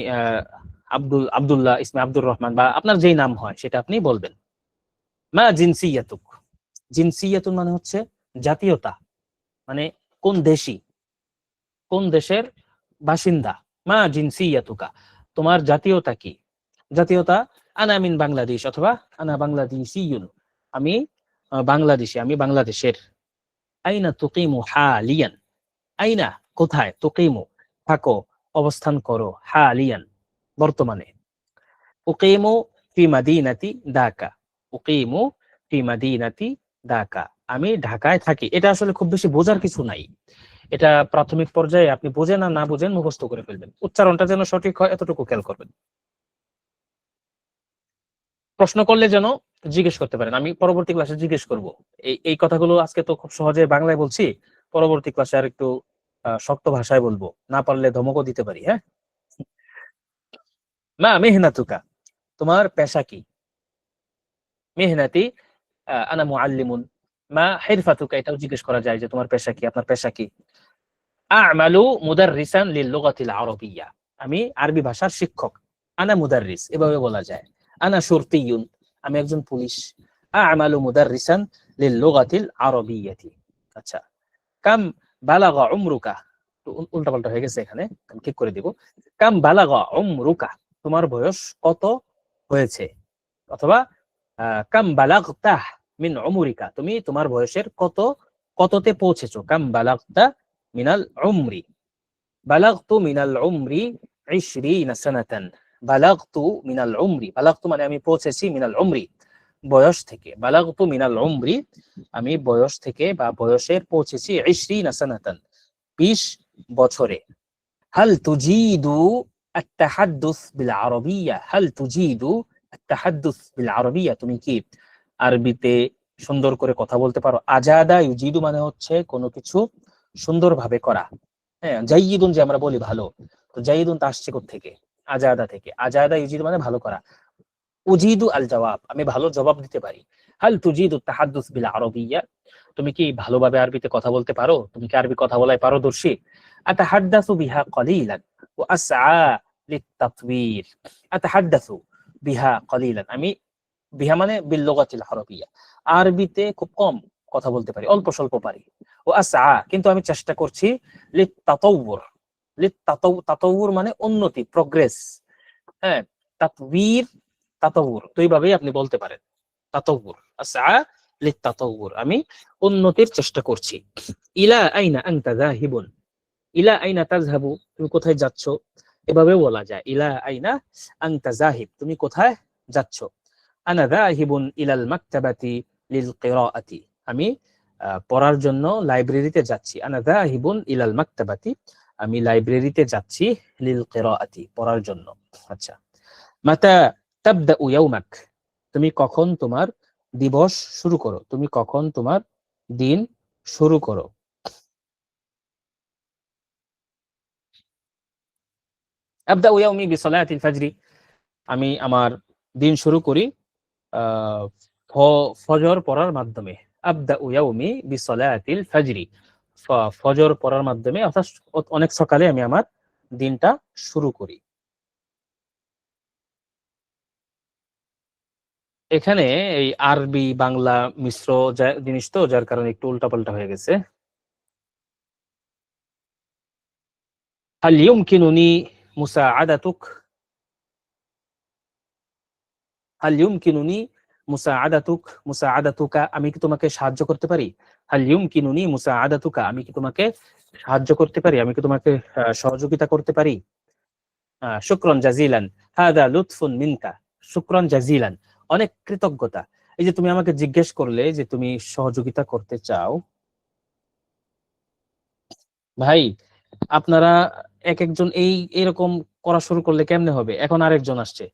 A: আব্দুল্লাহ, ইসমি আব্দুর রহমান, বা আপনার যেই নাম হয় সেটা আপনি বলবেন। মা জিনসিয়াতুক, জিনসিয়াতুন মানে হচ্ছে জাতীয়তা, মানে কোন দেশি, কোন দেশের বাসিন্দা। মা জিনসিয়াতুকা, তোমার জাতীয়তা কি? জাতীয়তা আনা মিন বাংলাদেশ, অথবা আনা বাংলাদেশিয়ুন, আমি বাংলাদেশি, আমি বাংলাদেশের। আইনা তুকিমু হালিয়ান, আইনা কোথায়, তুকিমু থাকো, অবস্থান করো, হালিয়ান বর্তমানে। উকিমু ফি মাদিনাতি ঢাকা, উকিমু ফি মাদিনাতি ঢাকা, আমি ঢাকায় থাকি। এটা আসলে খুব বেশি বোঝার কিছু নাই, এটা প্রাথমিক পর্যায়ে আপনি বোঝেন আর না বোঝেন মুখস্থ করে ফেলবেন, উচ্চারণটা যেন সঠিক হয় এতটুকু খেয়াল করবেন। প্রশ্ন করলে যেন জিজ্ঞেস করতে পারেন, আমি পরবর্তী ক্লাসে জিজ্ঞেস করব। এই কথাগুলো আজকে তো খুব সহজে বাংলায় বলছি, পরবর্তী ক্লাসে আর একটু শক্ত ভাষায় বলবো, না পারলে ধমকও দিতে পারি। হ্যাঁ, মা মেহনাতুকা, তোমার পেশা কি? মেহনাতি আনা মুআল্লিমুন। মা হিরফাতুকা, এটাও জিজ্ঞেস করা যায় যে তোমার পেশা কি, আপনার পেশা কি। আ'মালু মুদাররিসান লিল লুগাতিল আরাবিয়্যা, আমি আরবি ভাষার শিক্ষক। আনা মুদাররিস, এভাবে বলা যায়। আনা শুরতিয়ুন, আমি একজন পুলিশ। আ'মালু মুদাররিসান লিল লুগাতিল আরাবিয়্যাতি। আচ্ছা, কাম বালাগা উমরুকা, উল্টাপাল্টা হয়ে গেছে এখানে, আমি ঠিক করে দিব। কাম বালাগা উমরুকা, তোমার বয়স কত হয়েছে, অথবা কাম বালাগতা মিন উমরিকা, তুমি তোমার বয়সের কততে পৌঁছেছো। কাম বালাগতা মিনাল উমরি, বালাগতু মিনাল উমরি 20 সানাতান, বালাগতু মিনাল উমরি, বালাগতু মানে আমি পৌঁছেছি, মিনাল উমরি বয়স থেকে, বালাগতু মিনাল উমরি আমি বয়স থেকে বা বয়সের পৌঁছেছি 20 সানাতান 20 বছরে। হাল তুজিদু আত-তাহাদ্দুস বিল আরাবিয়্যা, হাল তুজিদু আত-তাহাদ্দুস বিল আরাবিয়্যা, তুমি কি আরবিতে সুন্দর করে কথা বলতে পারো। আজাদা ইউজিদু মানে হচ্ছে কোনো কিছু সুন্দরভাবে করা। হ্যাঁ, জাইয়িদুন যে আমরা বলি ভালো, তো জাইয়িদুন তা আসছে কোত্থেকে? আজাদা থেকে। আজাদা ইউজিদু মানে ভালো করা। উজিদু আল জবাব, আমি ভালো জবাব দিতে পারি। হাল তুজিদু তাহাদ্দুস বিল আরাবিয়্যা, তুমি কি ভালোভাবে আরবিতে কথা বলতে পারো, তুমি কি আরবি কথা বলায় পারদর্শী। আতাহাদ্দাসু বিহা কলিলান ওয়া আসআ লিত-তাতওয়ির, আতাহাদ্দাসু বিহা কলিলান, আমি বিহা মানে বিল লুগাতিল আরাবিয়্যা, আরবিতে খুব কম কথা বলতে পারি, অল্প স্বল্প পারি। ও আসআ, কিন্তু আমি চেষ্টা করছি। লিত-তাতাওউর, তাতাওউর মানে উন্নতি, প্রোগ্রেস। হ্যাঁ, তাতওয়ির, তাতাওউর দুইভাবেই আপনি বলতে পারেন। তাতাওউর, আসআ লিত-তাতাওউর, আমি উন্নতির চেষ্টা করছি। ইলা আইনা আনতা যাহিবুন, ইলা আইনা তাযহাবু, তুমি কোথায় যাচ্ছ, এভাবে বলা যায়। ইলা আইনা আনতা যাহিব, তুমি কোথায় যাচ্ছ। আনা যাহিবুন ইলাল মাকতাবাতি লিল কিরাআতি, আমি পড়ার জন্য লাইব্রেরিতে যাচ্ছি। আনা যাহিবুন ইলাল মাকতাবাতি, আমি লাইব্রেরিতে যাচ্ছি। লিল কিরাআতি, পড়ার জন্য। আচ্ছা, মাতা তাবদাউ ইয়াউমাক, তুমি কখন তোমার দিবস শুরু করো, তুমি কখন তোমার দিন শুরু করো। আবদাউ ইয়াউমি বিসলাতিল ফাজরি, আমি আমার দিন শুরু করি ফজর পড়ার মাধ্যমে। আবদাউ ইয়াউমি বিসলাতিল ফাজরি, ফজর পড়ার মাধ্যমে, অর্থাৎ অনেক সকালে আমি আমার দিনটা শুরু করি। এখানে এই আরবি বাংলা মিশ্র জিনিস তো, যার কারণে একটু উল্টাপাল্টা হয়ে গেছে। হাল ইউমকিনুনি মুসাআদাতুক, হাল ইউমকিনুনি মুসাআদাতুক, মুসাআদাতুকা, আমি কি তোমাকে সাহায্য করতে পারি। হাল ইউমকিনুনি মুসাআদাতুকা, আমি কি তোমাকে সাহায্য করতে পারি, আমি কি তোমাকে সহযোগিতা করতে পারি। শুকরান জাজিলান, হাদা লুতফুন মিনকা, শুকরান জাজিলান, অনেক কৃতজ্ঞতা। এই যে তুমি আমাকে জিজ্ঞেস করলে যে তুমি সহযোগিতা করতে চাও, ভাই আপনারা এক একজন এরকম করা শুরু করলে কেমনে হবে। এখন আরেকজন আসছে,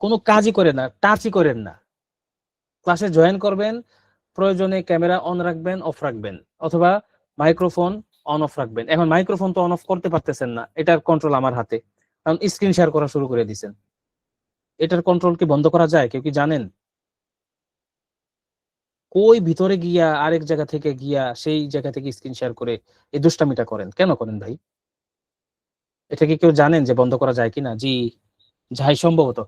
A: কোনো কাজই করে না, টাচই করেন না, ক্লাসে জয়েন করবেন, প্রয়োজনে ক্যামেরা অন রাখবেন, অফ রাখবেন, অথবা মাইক্রোফোন অন অফ রাখবেন। এখন মাইক্রোফোন তো অন অফ করতে পারতেছেন না, এটার কন্ট্রোল আমার হাতে, কারণ স্ক্রিন শেয়ার করা শুরু করে দিয়েছেন। এটার কন্ট্রোল কি বন্ধ করা যায়, কেউ কি জানেন? কই ভিতরে গিয়া আরেক জায়গা থেকে গিয়া সেই জায়গা থেকে স্ক্রিন শেয়ার করে এই দুষ্টামিটা করেন, কেন করেন ভাই? এটা কি কেউ জানেন যে বন্ধ করা যায় কিনা? জি, যাই সম্ভবত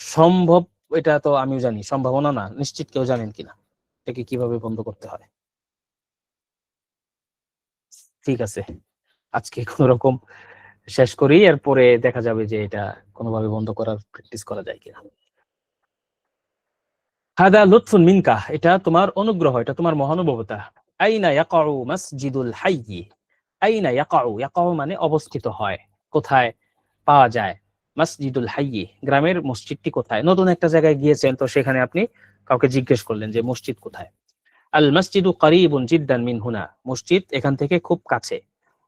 A: সম্ভব, এটা তো আমিও জানি, সম্ভাবনা না, নিশ্চিত কেউ জানেন কিনা এটাকে কিভাবে বন্ধ করতে হয়। ঠিক আছে, আজকে কোন রকম শেষ করি, এরপরে দেখা যাবে যে এটা কোনোভাবে বন্ধ করার প্র্যাকটিস করা যায় কিনা। হাদা লুতফুন মিনকা, এটা তোমার অনুগ্রহ, এটা তোমার মহানুভবতা। আইনা ইয়াকাউ মাসজিদুল হাইয়্যি, আইনা ইয়াকাউ, ইয়াকাউ মানে অবস্থিত হয়, কোথায় পাওয়া যায়। মসজিদুল হাইয়ি, গ্রামের মসজিদটি কোথায়। নতুন একটা জায়গায় গিয়েছেন, তো সেখানে আপনি কাউকে জিজ্ঞেস করলেন যে মসজিদ কোথায়। আল মসজিদু করিবুন জিদ্দান মিন হুনা, মসজিদ এখান থেকে খুব কাছে।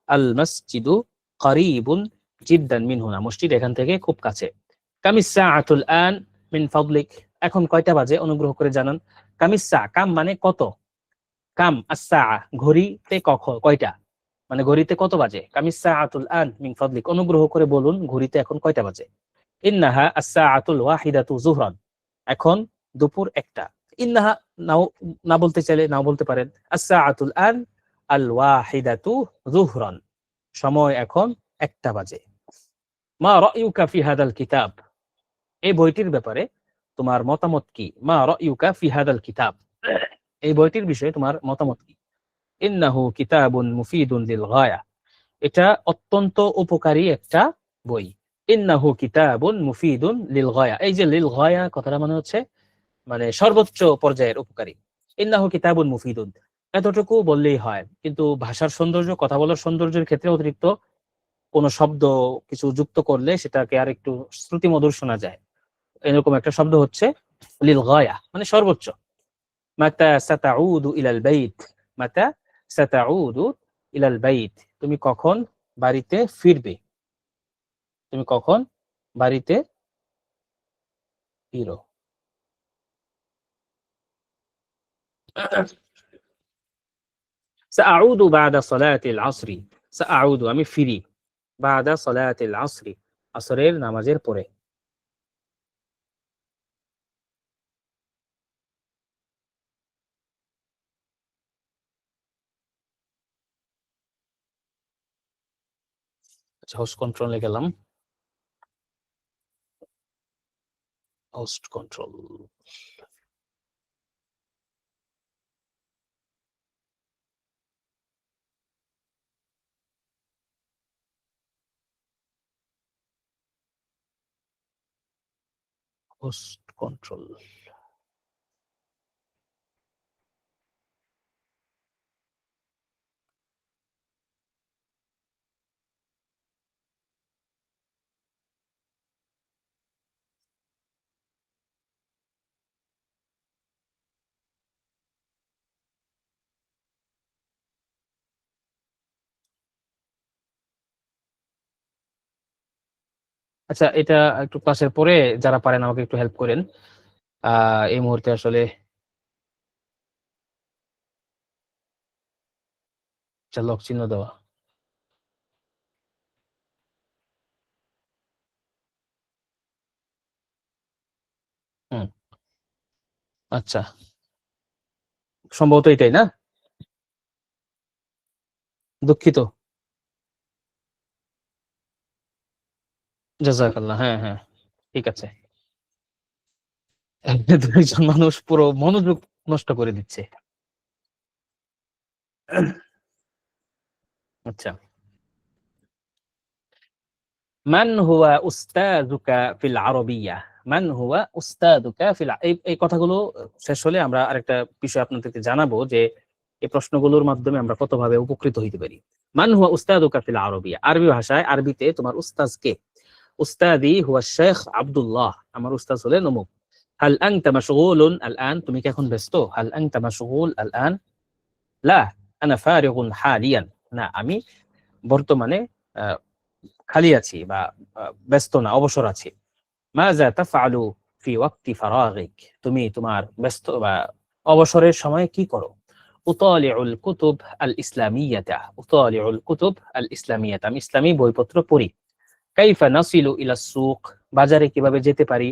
A: আল মসজিদু করিবুন জিদ্দান মিন হুনা, মসজিদ এখান থেকে খুব কাছে। কামিস সাআতুল আন মিন ফাদলিক, এখন কয়টা বাজে অনুগ্রহ করে জানান। কামিস সা, কাম মানে কত, কাম আসা ঘড়িতে কয়টা, মানে ঘড়িতে কত বাজে। কামিস সাআতুল আন মিন ফাদলিক, অনুগ্রহ করে বলুন ঘড়িতে এখন কয়টা বাজে। ইন্নাহা আস-সাআতুল ওয়াহিদাতু যুহরান, এখন দুপুর একটা। ইন্নাহা নাও, না বলতে চাইলে নাও বলতে পারেন। আস-সাআতুল আন আল ওয়াহিদাতু যুহরান, সময় এখন একটা বাজে। মা রায়ুকা ফি হাদাল কিতাব, এই বইটির ব্যাপারে তোমার মতামত কি। মা রায়ুকা ফি হাদাল কিতাব, এই বইটির বিষয়ে তোমার মতামত কি। ইন্নাহু কিতাবুন মুফিদুন লিল গায়া, এটা অত্যন্ত উপকারী একটা বই। ইন্নাহু কিতাবুন মুফিদুন লিল গায়া, এই যে লিল গায়া কথাটা মানে হচ্ছে মানে সর্বোচ্চ পর্যায়ের উপকারী। ইন্নাহু কিতাবুন মুফিদুন, এতটুকু বললেই হয়, কিন্তু ভাষার সৌন্দর্য, কথা বলার সৌন্দর্যের ক্ষেত্রে অতিরিক্ত কোনো শব্দ কিছু যুক্ত করলে সেটাকে আর একটু শ্রুতি মধুর শোনা যায়। এরকম একটা শব্দ হচ্ছে লিল গায়া, মানে সর্বোচ্চ। মাতা সাতাউদু ইলাল বাইত, মাতা সাতাউদু ইলাল বাইত, তুমি কখন বাড়িতে ফিরবে, তুমি কখন বাড়িতে ফিরো। সাআউদু বাদা সালাতিল আসরি, সাআউদু আমি ফিরি, বাদা সালাতিল আসরি আসরের নামাজের পরে। হোস্ট কন্ট্রোলে গেলাম, হোস্ট কন্ট্রোল। Host control. আচ্ছা, এটা একটু ক্লাসের পরে যারা পারেন আমাকে একটু হেল্প করেন। এই মুহূর্তে আসলে লক চিহ্ন দেওয়া। হুম, আচ্ছা, সম্ভবত এটাই না, দুঃখিত। জাযাকাল্লাহ, হ্যাঁ হ্যাঁ, ঠিক আছে। দুইজন মানুষ পুরো মনোযোগ নষ্ট করে দিচ্ছে। আচ্ছা, মান হুয়া উস্তাযুকা ফিল আরাবিয়্যা, মান হুয়া উস্তাযুকা ফিল এই কথাগুলো শেষ হলে আমরা আরেকটা বিষয় আপনাদেরকে জানাবো যে এই প্রশ্নগুলোর মাধ্যমে আমরা কতভাবে উপকৃত হইতে পারি। মান হুয়া উস্তাযুকা ফিল আরাবিয়্যা, আরবি ভাষায়, আরবিতে তোমার উস্তাজ কে। উস্তাদি হুয়া শেখ আব্দুল্লাহ, আমার উস্তাজ হলেন অমুক। হাল আনতা মাশগুলুন আল আন, তুমি কি এখন ব্যস্ত। হাল আনতা মাশগুল আল আন, লা আনা ফারিগুন হালিয়ান, না আমি বর্তমানে আহ, খালি আছি বা ব্যস্ত না, অবসর আছি। মাযা তাফআলু ফি ওয়াক্তি ফারাগিক, তুমি তোমার ব্যস্ত বা অবসরের সময় কি করো। উতালিউল কুতুব আল ইসলামিয়াতা, উতালিউল কুতুব আল ইসলামিয়াতা, আমি ইসলামী বইপত্র পড়ি। কাইফা নাসিলু ইলা সুক, বাজারে কিভাবে যেতে পারি।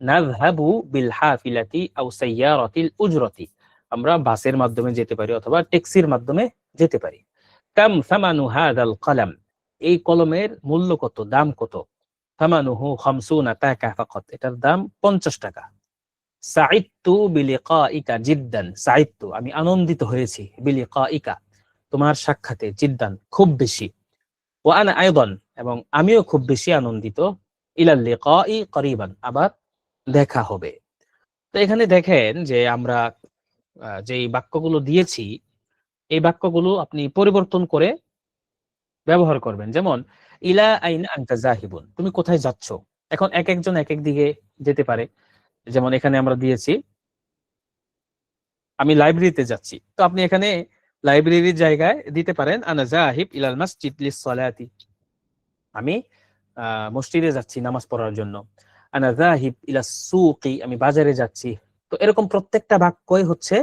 A: নাযহাবু বিল হাফিলাতি আও সাইয়ারাতিল উজরাতি, আমরা বাসের মাধ্যমে যেতে পারি অথবা ট্যাক্সির মাধ্যমে যেতে পারি। কাম সামানু হাদাল কলাম, এই কলমের মূল্য কত, দাম কত। সামানুহু 50 টাকা ফাকাত, এটার দাম 50 টাকা। সাইদতু বিলিকাইকা জিদ্দান, সাইদতু আমি আনন্দিত হয়েছি, বিলিকাইকা তোমার সাক্ষাতে, জিদ্দান খুব বেশি। ওয়া আনা আইদান, এবং আমিও খুব বেশি আনন্দিত। ইলাল লিকাই করিবান, আবার দেখা হবে। তো এখানে দেখেন যে আমরা যেই বাক্যগুলো দিয়েছি, এই বাক্যগুলো আপনি পরিবর্তন করে ব্যবহার করবেন। যেমন ইলা আইনা আনতা যাহিবুন, তুমি কোথায় যাচ্ছ। এখন এক একজন এক এক দিকে যেতে পারে। যেমন এখানে আমরা দিয়েছি আমি লাইব্রেরিতে যাচ্ছি, তো আপনি এখানে লাইব্রেরির জায়গায় দিতে পারেন আনা যাহিব ইলাল মাসজিদ লিস-সালাতি, আমি মসজিদে যাচ্ছি নামাজ পড়ার জন্য। আনা যাহিব ইলাস সুকি, আমি বাজারে যাচ্ছি। তো এরকম প্রত্যেকটা বাক্যই হচ্ছে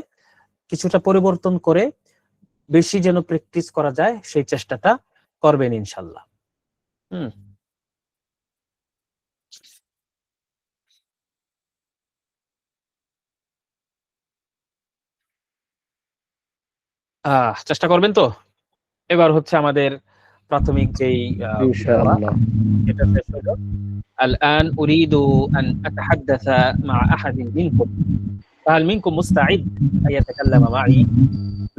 A: কিছুটা পরিবর্তন করে বেশি যেন প্র্যাকটিস করা যায় সেই চেষ্টাটা করবেন ইনশাআল্লাহ। চেষ্টা করবেন তো। এবার হচ্ছে আমাদের প্রাথমিক যেই
B: ইনশাআল্লাহ।
A: এটা শেষ হলো। الآن أريد أن أتحدث مع أحد منكم، فهل منكم مستعد أن يتكلم معي؟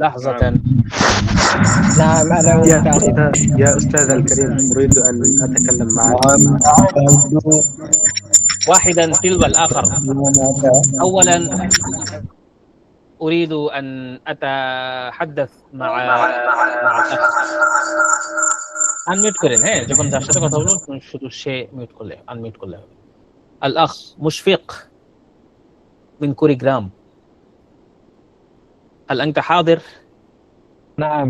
A: لحظة.
C: نعم أنا مستعد.
B: يا أستاذ الكريم أريد أن أتكلم معك.
A: واحدا تلو الآخر. أولا أريد أن أتحدث مع الأخ। আনমিউট করেন, হ্যাঁ, যখন যার সাথে কথা বলুন শুধু সে মিউট করলে আনমিউট করলে হবে। الأخ مشفق من كوريغرام، هل أنت حاضر؟
C: نعم.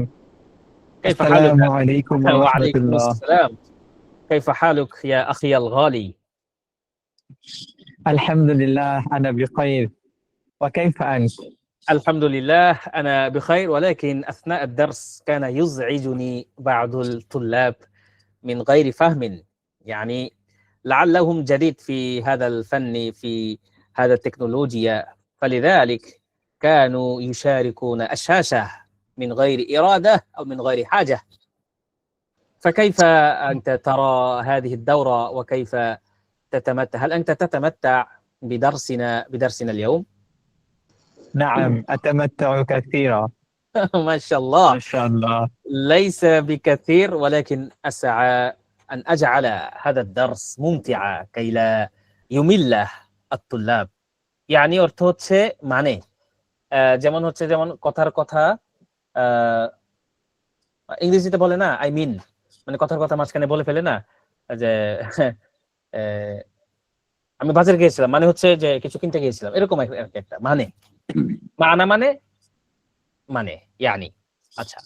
A: كيف
C: السلام
A: حالك؟
C: عليكم ورحمة
A: وعليكم
C: الله.
A: السلام. كيف حالك يا أخي الغالي؟
C: الحمد لله أنا بخير، وكيف أنت؟
A: الحمد لله أنا بخير، ولكن أثناء الدرس كان يزعجني بعض الطلاب من غير فهم، يعني لعلهم جديد في هذا الفن، في هذا التكنولوجيا، فلذلك كانوا يشاركون الشاشة من غير إرادة أو من غير حاجة. فكيف أنت ترى هذه الدورة وكيف تتمتع؟ هل أنت تتمتع بدرسنا اليوم؟
C: نعم أتمتع كثيرا.
A: ما شاء الله.
C: ما شاء الله.
A: ليس بكثير، ولكن أسعى أن أجعل هذا الدرس ممتعا كي لا يمل الطلاب। يعني অর্থ হচ্ছে মানে যেমন হচ্ছে যেমন কথার কথা ইংরেজিতে বলে না আই মিন, মানে কথার কথা মাঝখানে বলে ফেলে না যে আমি বাজারে গিয়েছিলাম, মানে হচ্ছে যে কিছু কিনতে গিয়েছিলাম, এরকম একটা মানে মানা মানে মানে يعني আচ্ছা।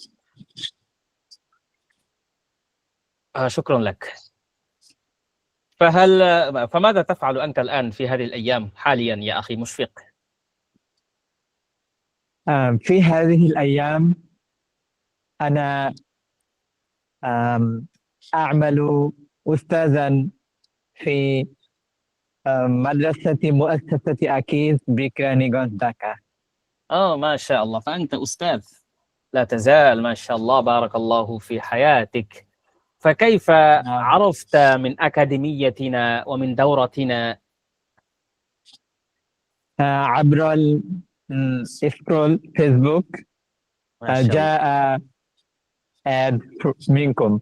A: شكرا لك. فماذا تفعل أنت الآن في هذه الأيام حاليا يا أخي مشفق؟
C: في هذه الأيام أنا أعمل أستاذا في مدرسة مؤسسة أكيد بكراني غونزاكا.
A: ما شاء الله، فأنت أستاذ لا تزال، ما شاء الله، بارك الله في حياتك. فكيف عرفت من أكاديميتنا ومن دورتنا؟
C: عبر سكرول فيسبوك جاء آد منكم.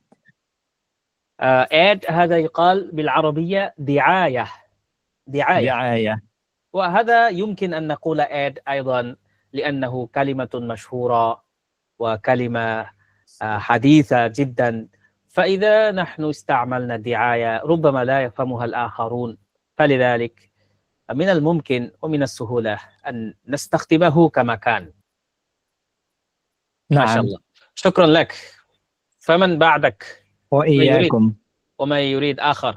A: آد هذا يقال بالعربية دعاية. وهذا يمكن أن نقول آد أيضا لأنه كلمة مشهورة وكلمة حديثة جدا، فإذا نحن استعملنا دعاية ربما لا يفهمها الآخرون، فلذلك من الممكن ومن السهولة أن نستخدمه كما كان.
C: نعم.
A: ما شاء الله، شكرا لك. فمن بعدك؟
C: وإياكم.
A: وما يريد آخر؟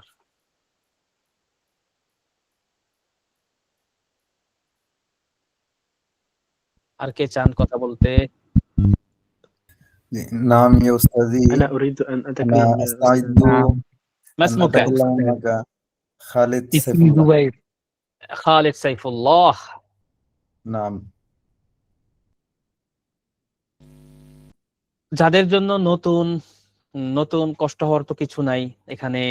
A: আর কে চান কথা বলতে?
E: نعم يا أستاذي،
B: أنا أريد أن
E: أنا
B: أتكلم.
E: أستعد
A: ما
E: أن
A: اسمك؟
E: أتكلم معك. خالد سيف
C: اسمي
E: الله.
C: زبير.
A: خالد سيف الله.
E: نعم.
A: যাদের জন্য নতুন নতুন কষ্ট হওয়ার তো কিছু নাই, এখানে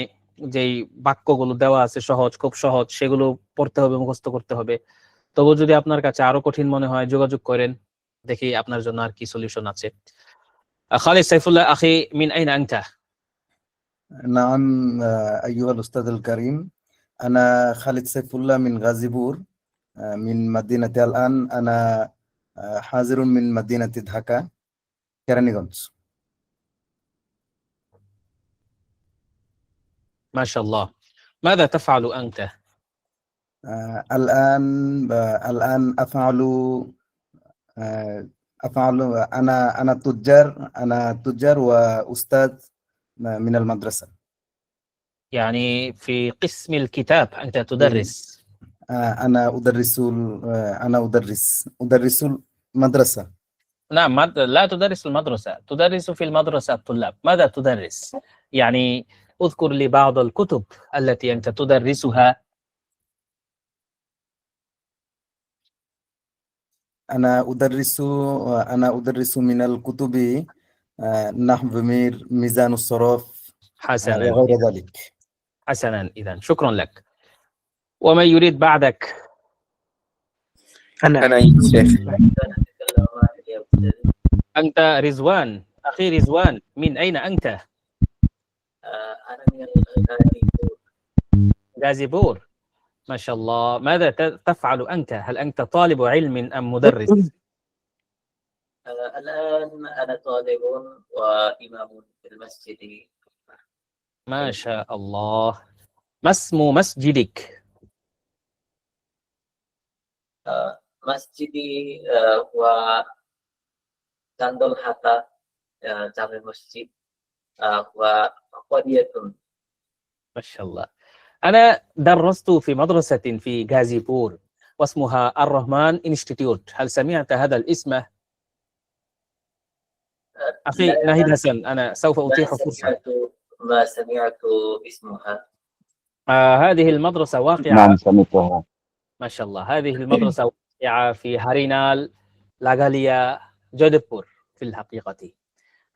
A: যেই বাক্যগুলো দেওয়া আছে সহজ, খুব সহজ, সেগুলো পড়তে হবে, মুখস্থ করতে হবে। তবু যদি আপনার কাছে আরো কঠিন মনে হয় যোগাযোগ করেন, দেখি আপনার জন্য আর কি সলিউশন আছে। خالد سيف الله أخي، من أين أنت؟
E: نعم أيها الأستاذ الكريم، أنا خالد سيف الله من غازيبور، من مدينة الآن أنا حاضر من مدينة ঢাকা কেরানীগঞ্জ।
A: ما شاء الله. ماذا تفعل أنت؟
E: الآن أفعل أنا تجار وأستاذ من المدرسة.
A: يعني في قسم الكتاب أنت تدرس.
E: أنا أدرس المدرسة.
A: نعم، لا تدرس المدرسة، تدرس في المدرسة الطلاب. ماذا تدرس؟ يعني اذكر لي بعض الكتب التي أنت تدرسها.
E: أنا أدرس من الكتب نحو ميزان الصرف
A: حسنا،
E: وغير ذلك.
A: حسنا، إذا شكرا لك. ومن يريد بعدك؟
B: أنا
D: أنا أيضا شيخ.
A: أنت رزوان، أخي رزوان، من أين أنت؟
F: أنا من غازيبور.
A: غازيبور، ما شاء الله. ماذا تفعل أنت؟ هل أنت طالب علم أم مدرس؟
F: الآن أنا طالب وإمام في المسجد.
A: ما شاء الله. ما اسم مسجدك؟
F: مسجدي هو تندل حتى جامع مسجد وقرية.
A: ما شاء الله. أنا درست في مدرسة في غازيبور واسمها الرحمن انستيتيوت. هل سمعت هذا الاسم؟ أخي
F: لا
A: ناهد حسن، أنا سوف أتيح فرصة.
F: ما سمعت اسمها.
A: هذه المدرسة واقعة.
G: نعم سمعتها.
A: ما شاء الله. هذه المدرسة واقعة في هارينال لاغاليا جودبور. في الحقيقة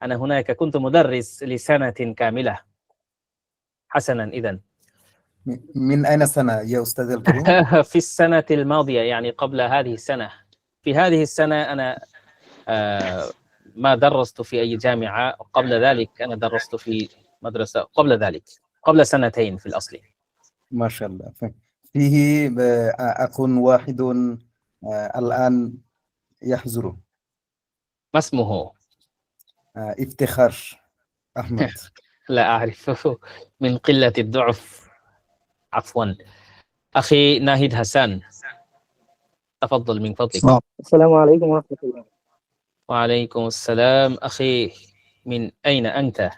A: أنا هناك كنت مدرس لسنة كاملة. حسنا، إذن
E: من أين السنة يا أستاذ الكريم؟
A: في السنة الماضية، يعني قبل هذه السنة. في هذه السنة أنا ما درست في أي جامعة. قبل ذلك أنا درست في مدرسة قبل ذلك، قبل سنتين في الأصل.
E: ما شاء الله. فيه أخ واحد الآن يحضر.
A: ما اسمه؟
E: افتخار أحمد.
A: لا أعرفه من قلة الضعف. عفوا. أخي ناهد حسن، تفضل من فضلك.
H: السلام عليكم ورحمة الله.
A: وعليكم السلام. أخي من أين أنت؟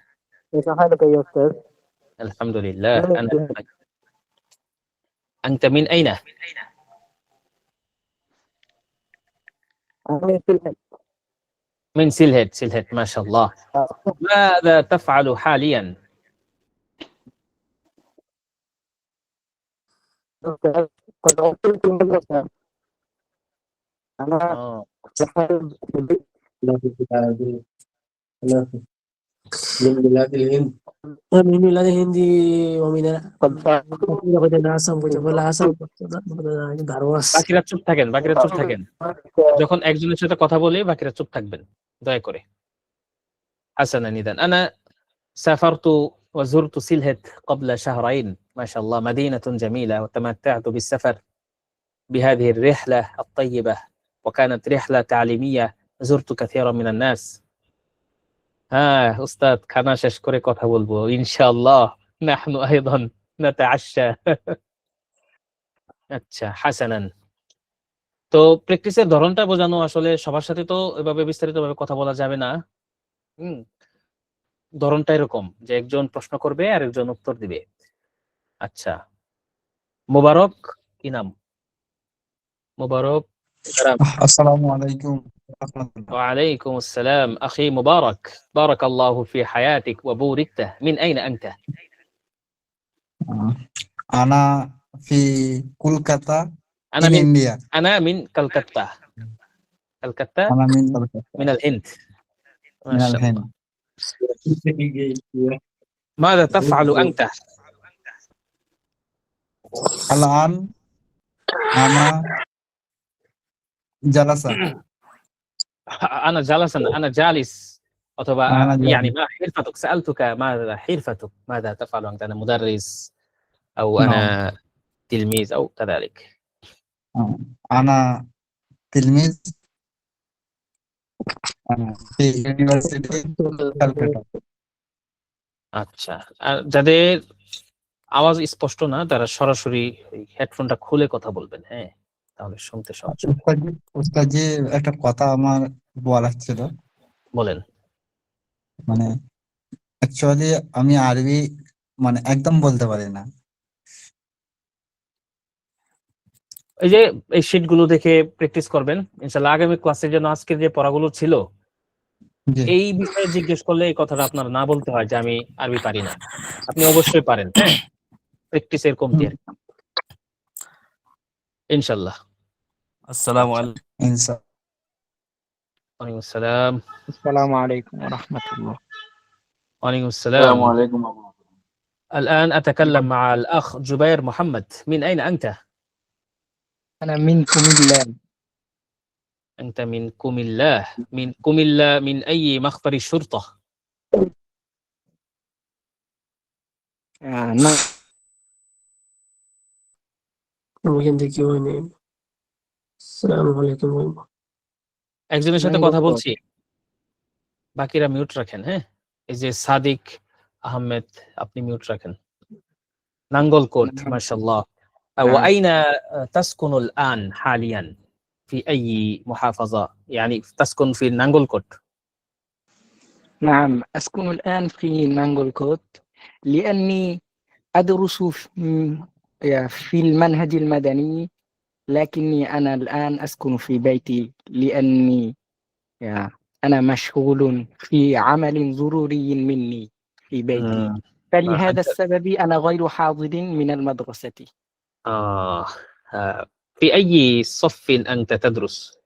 H: كيف حالك يا أستاذ؟
A: الحمد لله. أنت من أين؟
H: أنا من سلهد.
A: من سلهد. سلهد، ما شاء الله. ماذا تفعل حاليا؟
H: أستاذ قد عطلت في المدرسة. أنا أحب
I: من بلاد الهند ومن بلاد الهند ومن
A: বাকিরা চুপ থাকেন, বাকিরা চুপ থাকেন। যখন একজনের সাথে কথা বলি বাকিরা চুপ থাকবেন দয়া করে। حسنا، إذا أنا سافرت وزرت سلهد قبل شهرين. ما شاء الله، مدينة جميلة، وتمتعت بالسفر بهذه الرحلة الطيبة، وكانت رحلة تعليمية. زرت كثيرا من الناس. أستاذ খানা শেষ করে কথা বলবো ইনশাআল্লাহ। نحن أيضا نتعشى। আচ্ছা, হাসানান। তো প্র্যাকটিসের ধরনটা বোঝানো আসলে সবার সাথে তো এভাবে বিস্তারিতভাবে কথা বলা যাবে না। ধরনটা এরকম যে একজন প্রশ্ন করবে আর একজন উত্তর দিবে। আচ্ছা, মোবারক কি নাম? মোবারক।
C: আসসালামু আলাইকুম।
A: وعليكم السلام أخي مبارك، بارك الله في حياتك وبوركته. من أين أنت؟
C: أنا في كولكاتا.
A: أنا من
C: إنديا.
A: أنا من كلكتة. كلكتة
C: أنا من كولكاتا.
A: من الهند. ما
C: من
A: شاء
C: الهند.
A: الله. ماذا تفعل أنت؟
C: الآن أنا جلسة.
A: أنا جالس. أنا جالس. أتبع
C: أنا جالس.
A: يعني ما حرفتك؟ سألتك ماذا حرفتك؟ ماذا تفعل أنت؟ أنا مدرس أو أنا تلميذ أو كذلك.
C: أنا تلميذ في ইউনিভার্সিটি কলকাতা।
A: আচ্ছা, যাদের আওয়াজ স্পষ্ট না, তারা সরাসরি হেডফোনটা খুলে কথা বলবেন, হ্যাঁ, তাহলে শুনতে সহজ হবে।
C: উস্তাদ জি, একটা কথা আমার বলার ছিল।
A: বলেন।
C: মানে অ্যাকচুয়ালি আমি আরবি মানে একদম বলতে পারি না।
A: এই যে এই শীট গুলো দেখে প্র্যাকটিস করবেন ইনশাআল্লাহ। আগামী ক্লাসে যেন আজকের যে পড়াগুলো ছিল
C: জি
A: এই বিষয়ে জিজ্ঞেস করলে এই কথাটা আপনার না বলতে হয় যে আমি আরবি পারি না। আপনি অবশ্যই পারেন, হ্যাঁ, প্র্যাকটিসের কমতি আর কি। ইনশাআল্লাহ। আসসালামু আলাইকুম।
C: ইনশা
A: ওয়ালাইকুম আসসালাম।
H: আসসালামু আলাইকুম ওয়া রাহমাতুল্লাহ।
A: وعليكم السلام. الآن أتكلم مع الأخ جبير محمد. من أين أنت؟
H: أنا منكم الله.
A: أنت منكم الله. منكم الله من أي مخبر الشرطة؟
H: نعم.
I: ওইখান থেকে মানে আসসালামু আলাইকুম ওয়া
A: একজনের সাথে
H: নাঙ্গলকোট।
A: কথা বলছি, বাকিরা মিউট রাখেন, হ্যাঁ। এই যে সাদিক আহমেদ, আপনি মিউট রাখেন। নাঙ্গলকোট, মাশাআল্লাহ। وأين تسكن الآن حاليا؟ في أي محافظة؟ يعني تسكن في نانجلكوت.
H: نعم أسكن الآن في نانجلكوت لأني أدرس في المنهج المدني، لكني أنا الآن أسكن في بيتي لأني أنا مشغول في عمل ضروري مني في بيتي، فلهذا السبب أنا غير حاضر من المدرسة.
A: في أي صف أنت تدرس؟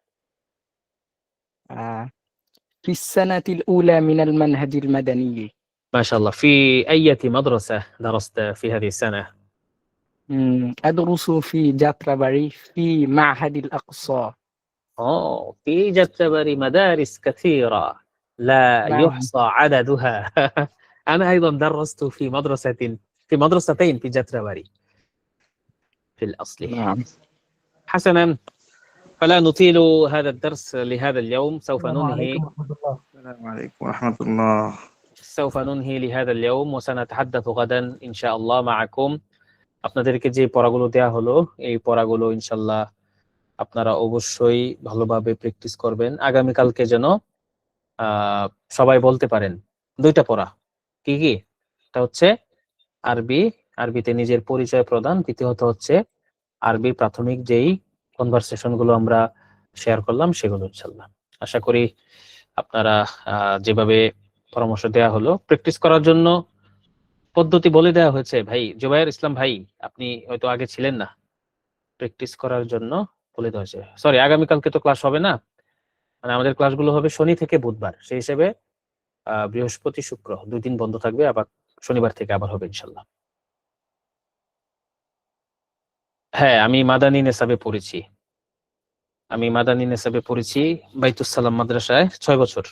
H: في السنة الأولى من المنهج المدني.
A: ما شاء الله. في أي مدرسة درست في هذه السنة؟
H: أدرس في جاترابري في معهد الأقصى.
A: في جتبري مدارس كثيرة لا
H: نعم.
A: يحصى عددها. أنا أيضا درست في مدرستين في جتبري في الأصل.
H: نعم.
A: حسنا، فلا نطيل هذا الدرس لهذا اليوم. سوف ننهي لهذا اليوم وسنتحدث غدا إن شاء الله معكم. আপনাদেরকে যে পড়াগুলো দেয়া হলো এই পড়াগুলো ইনশাআল্লাহ আপনারা অবশ্যই ভালোভাবে প্র্যাকটিস করবেন। আগামীকালকে যেন সবাই বলতে পারেন দুইটা পড়া। কি কি? এটা হচ্ছে আরবিতে নিজের পরিচয় প্রদান, দ্বিতীয়ত হচ্ছে আরবি প্রাথমিক যেই কনভারসেশন গুলো আমরা শেয়ার করলাম সেগুলো ইনশাআল্লাহ। আশা করি আপনারা যেভাবে পরামর্শ দেয়া হলো প্র্যাকটিস করার জন্য পদ্ধতি বলে দেওয়া হয়েছে। ভাই জুবায়ের ইসলাম ভাই, আপনি হয়তো আগে ছিলেন না, প্র্যাকটিস করার জন্য বলে দেওয়া হয়েছে। সরি, আগামীকালকে তো ক্লাস হবে না, মানে আমাদের ক্লাসগুলো হবে শনি থেকে বুধবার, সেই হিসেবে বৃহস্পতি শুক্র 2 দিন বন্ধ থাকবে, আবার শনিবার থেকে আবার হবে ইনশাআল্লাহ। হ্যাঁ, আমি মাদানী নেসাবে পড়েছি বাইতুস সালাম মাদ্রাসায় 6 বছর।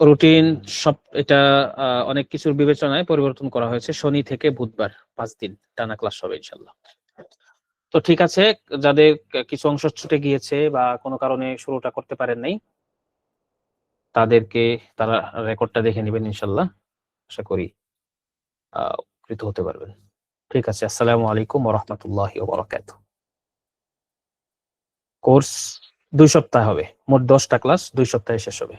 A: রুটিন সব এটা অনেক কিছুর বিবেচনায় পরিবর্তন করা হয়েছে। শনি থেকে বুধবার 5 দিন টানা ক্লাস হবে ইনশাআল্লাহ। তো ঠিক আছে, যাদের কিছু অংশ ছুটে গিয়েছে বা কোনো কারণে শুরুটা করতে পারেন নাই, তারা রেকর্ডটা দেখে নেবেন ইনশাআল্লাহ। আশা করি উপকৃত হতে পারবেন। ঠিক আছে, আসসালামু আলাইকুম ওয়া রাহমাতুল্লাহি ওয়া বারাকাতুহু। কোর্স 2 সপ্তাহ হবে, মোট 10টা ক্লাস 2 সপ্তাহে শেষ হবে।